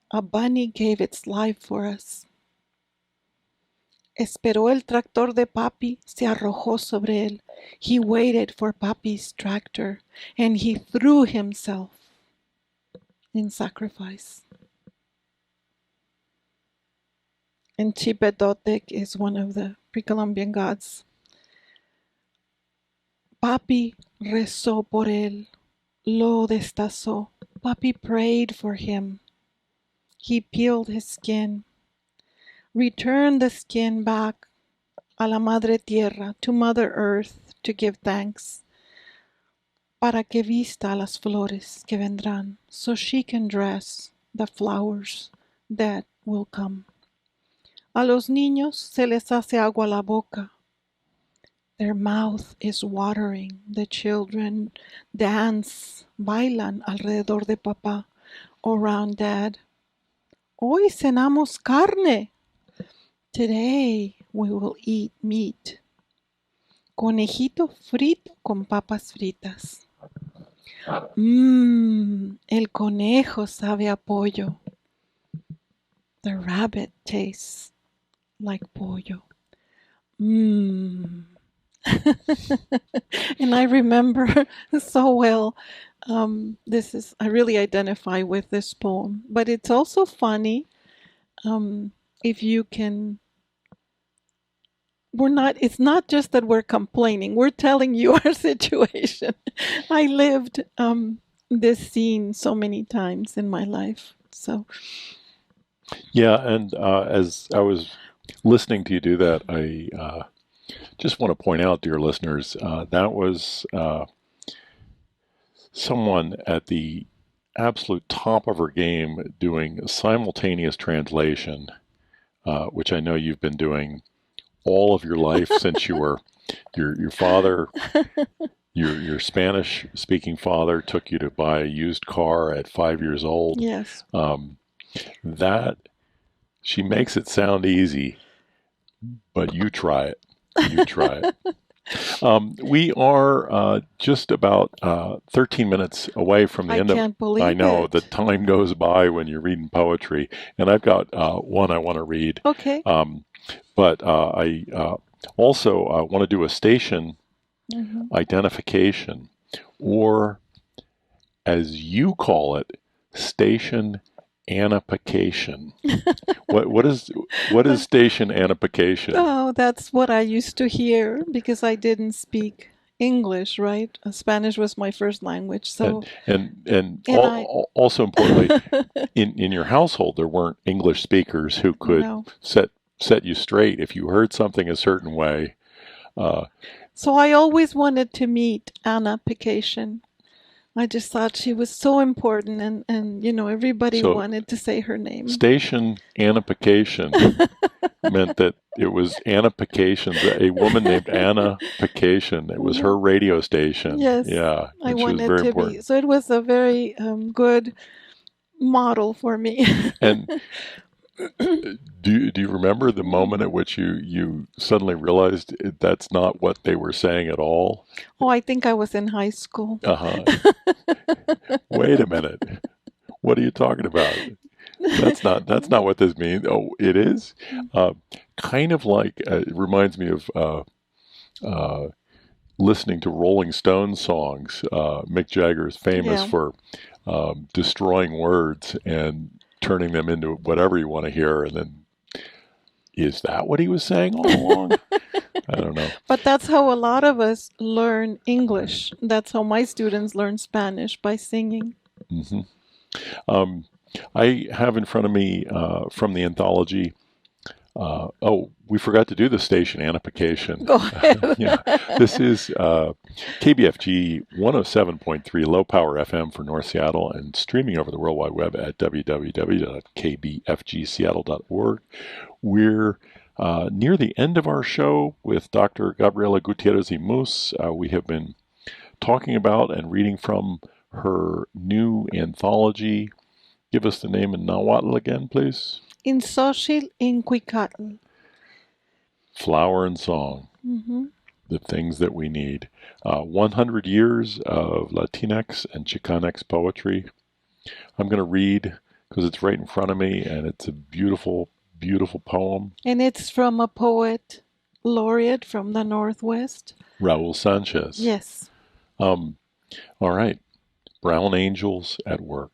a bunny gave its life for us. Esperó el tractor de papi, se arrojó sobre él. He waited for papi's tractor and he threw himself in sacrifice. And Chipetotec is one of the pre-Columbian gods. Papi rezó por él, lo destazó. Papi prayed for him. He peeled his skin. Returned the skin back a la Madre Tierra, to Mother Earth, to give thanks. para que vista las flores que vendrán, so she can dress the flowers that will come. A los niños se les hace agua la boca. Their mouth is watering. The children dance, bailan alrededor de papá, around dad. Hoy cenamos carne. Today we will eat meat. Conejito frito con papas fritas. El conejo sabe a pollo. The rabbit tastes like pollo. And I remember so well, I really identify with this poem, but it's also funny if you can. It's not just that we're complaining, we're telling you our situation. I lived this scene so many times in my life. So, yeah, and as I was listening to you do that, I just want to point out, dear listeners, that was someone at the absolute top of her game doing simultaneous translation, which I know you've been doing all of your life since you were your father, your Spanish speaking father took you to buy a used car at 5 years old. yes. That she makes it sound easy, but you try it. You try it. We are just about 13 minutes away from the end of. I can't believe I know it. the time goes by when you're reading poetry, and I've got one I want to read. Okay. But I also want to do a station identification, or as you call it, station anification. What is station anification? Oh, that's what I used to hear because I didn't speak English, right? Spanish was my first language, so also importantly, in your household there weren't English speakers who could set you straight if you heard something a certain way. So I always wanted to meet anification. I just thought she was so important, and everybody wanted to say her name. Station anification meant that it was anification. A woman named Anification. It was her radio station. Yes, yeah, I wanted to important. Be. So it was a very good model for me. And do you remember the moment at which you suddenly realized that's not what they were saying at all? Oh, I think I was in high school. Wait a minute. What are you talking about? That's not what this means. Oh, it is? Kind of like, it reminds me of listening to Rolling Stones songs. Mick Jagger is famous for destroying words and turning them into whatever you want to hear, and then is that what he was saying all along? I don't know. But that's how a lot of us learn English. That's how my students learn Spanish, by singing. Mm-hmm. I have in front of me from the anthology. We forgot to do the station anification. Go ahead. This is KBFG 107.3 low power FM for North Seattle and streaming over the World Wide Web at www.kbfgseattle.org. We're near the end of our show with Dr. Gabriella Gutiérrez y Muhs. We have been talking about and reading from her new anthology. Give us the name in Nahuatl again, please. In xóchitl, in cuícatl. Flower and song. Mm-hmm. The things that we need. 100 years of Latinx and Chicanx poetry. I'm going to read because it's right in front of me, and it's a beautiful, beautiful poem. And it's from a poet laureate from the Northwest. Raul Sanchez. Yes. All right. Brown angels at work.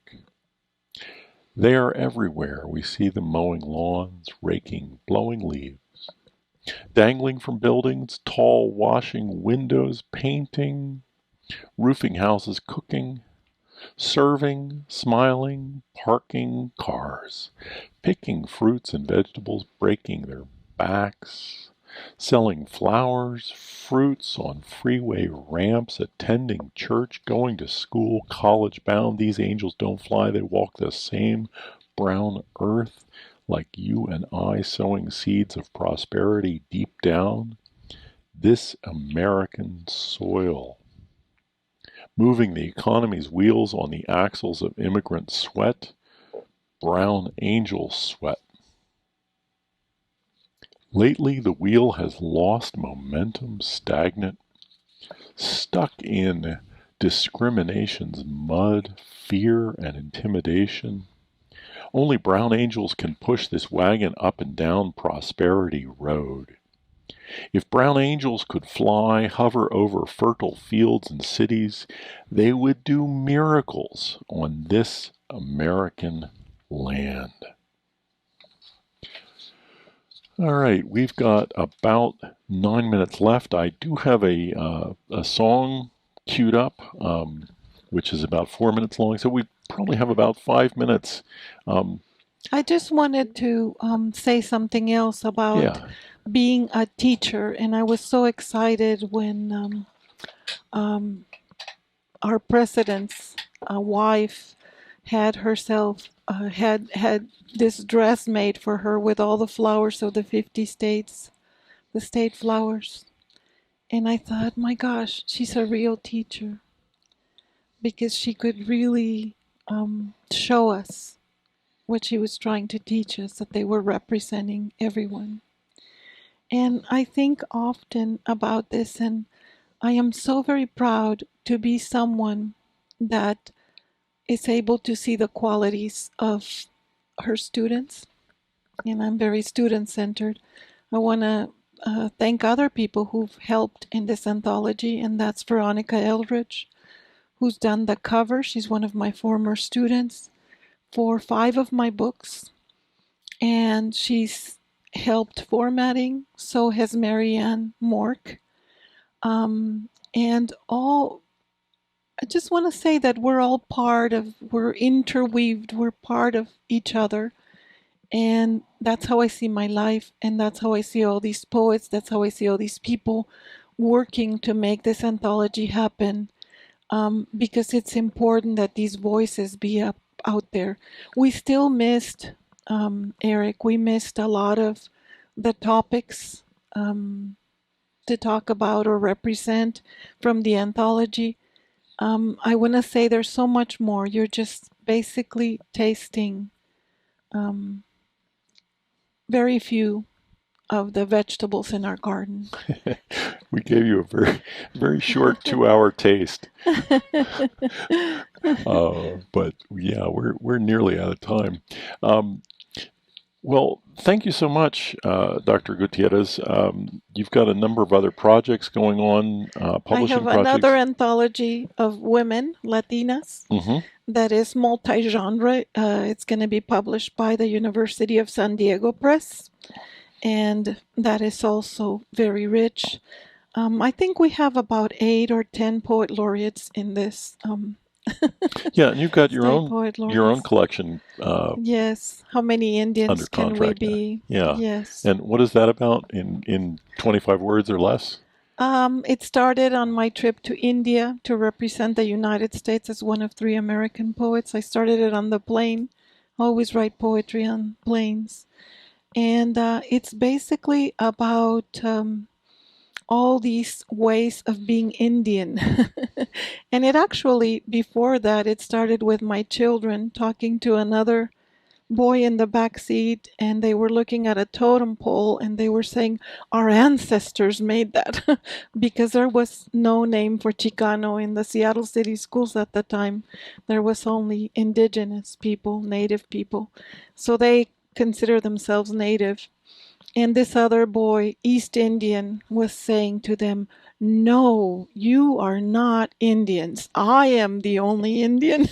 They are everywhere. We see them mowing lawns, raking, blowing leaves. Dangling from buildings, tall washing windows, painting, roofing houses, cooking, serving, smiling, parking cars, picking fruits and vegetables, breaking their backs, selling flowers, fruits on freeway ramps, attending church, going to school, college bound. These angels don't fly, they walk the same brown earth like you and I, sowing seeds of prosperity deep down this American soil, moving the economy's wheels on the axles of immigrant sweat, brown angel sweat. Lately, the wheel has lost momentum, stagnant, stuck in discrimination's mud, fear and intimidation. Only brown angels can push this wagon up and down prosperity road. If brown angels could fly, hover over fertile fields and cities, they would do miracles on this American land. All right, we've got about 9 minutes left. I do have a song queued up, which is about 4 minutes long, so we probably have about 5 minutes. I just wanted to say something else about being a teacher, and I was so excited when our president's wife had herself had this dress made for her with all the flowers of the 50 states, the state flowers. And I thought, my gosh, she's a real teacher, because she could really show us what she was trying to teach us, that they were representing everyone. And I think often about this, and I am so very proud to be someone that is able to see the qualities of her students, and I'm very student-centered. I want to thank other people who've helped in this anthology, and that's Veronica Eldridge, who's done the cover. She's one of my former students for 5 of my books, and she's helped formatting. So has Marianne Mork. And all, I just want to say that we're all we're interweaved, we're part of each other. And that's how I see my life, and that's how I see all these poets, that's how I see all these people working to make this anthology happen, because it's important that these voices be out there. We still missed, Eric, we missed a lot of the topics to talk about or represent from the anthology. I want to say there's so much more. You're just basically tasting very few of the vegetables in our garden. We gave you a very, very short 2-hour taste. But yeah, we're nearly out of time. Well, thank you so much, Dr. Gutierrez. You've got a number of other projects going on, publishing projects. I have another anthology of women, Latinas, that is multi-genre. It's going to be published by the University of San Diego Press, and that is also very rich. I think we have about 8 or 10 poet laureates in this. Yeah, and you've got your own collection. Yes. How many Indians can we be? Yeah. Yes. And what is that about in 25 words or less? It started on my trip to India to represent the United States as one of 3 American poets. I started it on the plane. I always write poetry on planes. And it's basically about all these ways of being Indian. And it actually, before that, it started with my children talking to another boy in the back seat, and they were looking at a totem pole, and they were saying, our ancestors made that, because there was no name for Chicano in the Seattle City schools at the time. There was only indigenous people, native people. So they consider themselves native. And this other boy, East Indian, was saying to them, no, you are not Indians. I am the only Indian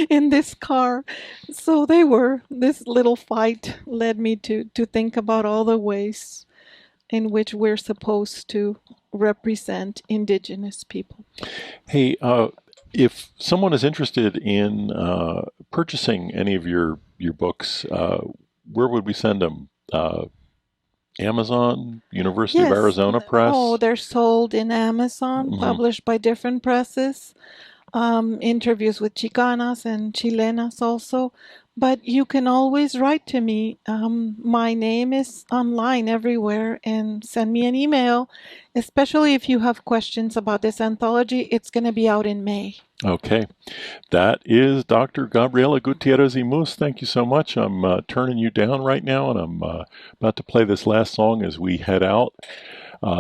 in this car. So this little fight led me to think about all the ways in which we're supposed to represent indigenous people. Hey, if someone is interested in purchasing any of your books, where would we send them? Amazon, University of Yes. Arizona Press. Oh, they're sold in Amazon, published by different presses. Interviews with Chicanas and Chilenas also. But you can always write to me. My name is online everywhere, and send me an email, especially if you have questions about this anthology. It's going to be out in May. Okay. That is Dr. Gabriella Gutiérrez y Muhs. Thank you so much. I'm turning you down right now, and I'm about to play this last song as we head out.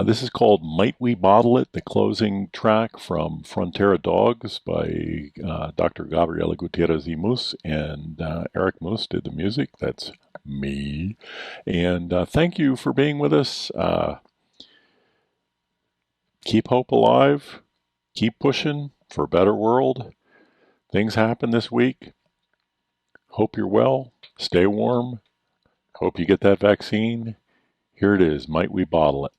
This is called Might We Bottle It, the closing track from Frontera Dogs by Dr. Gabriella Gutiérrez y Muhs, and Eric Muhs did the music. That's me. And thank you for being with us. Keep hope alive. Keep pushing for a better world. Things happen this week. Hope you're well. Stay warm. Hope you get that vaccine. Here it is. Might we bottle it?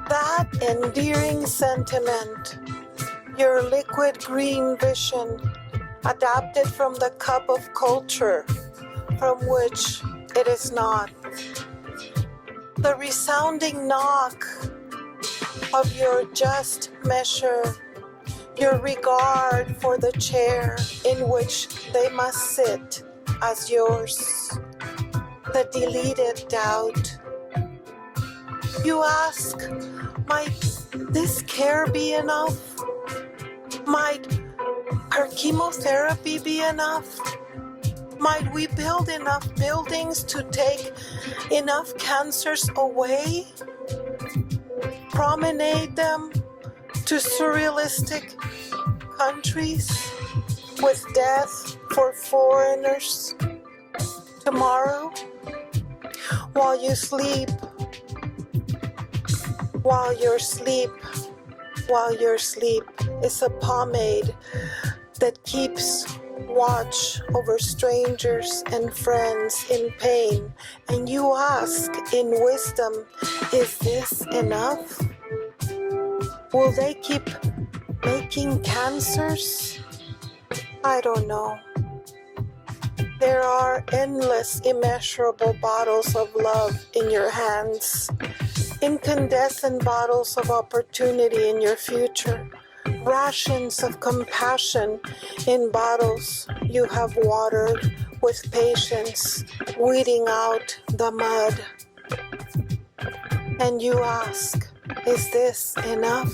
That endearing sentiment, your liquid green vision, adapted from the cup of culture, from which it is not. The resounding knock of your just measure, your regard for the chair in which they must sit as yours, the deleted doubt. You ask, might this care be enough? Might her chemotherapy be enough? Might we build enough buildings to take enough cancers away? Promenade them to surrealistic countries with death for foreigners? Tomorrow, while you sleep, while your sleep is a pomade that keeps watch over strangers and friends in pain, and you ask in wisdom, is this enough? Will they keep making cancers? I don't know. There are endless, immeasurable bottles of love in your hands, incandescent bottles of opportunity in your future, rations of compassion in bottles you have watered with patience, weeding out the mud. And you ask, is this enough?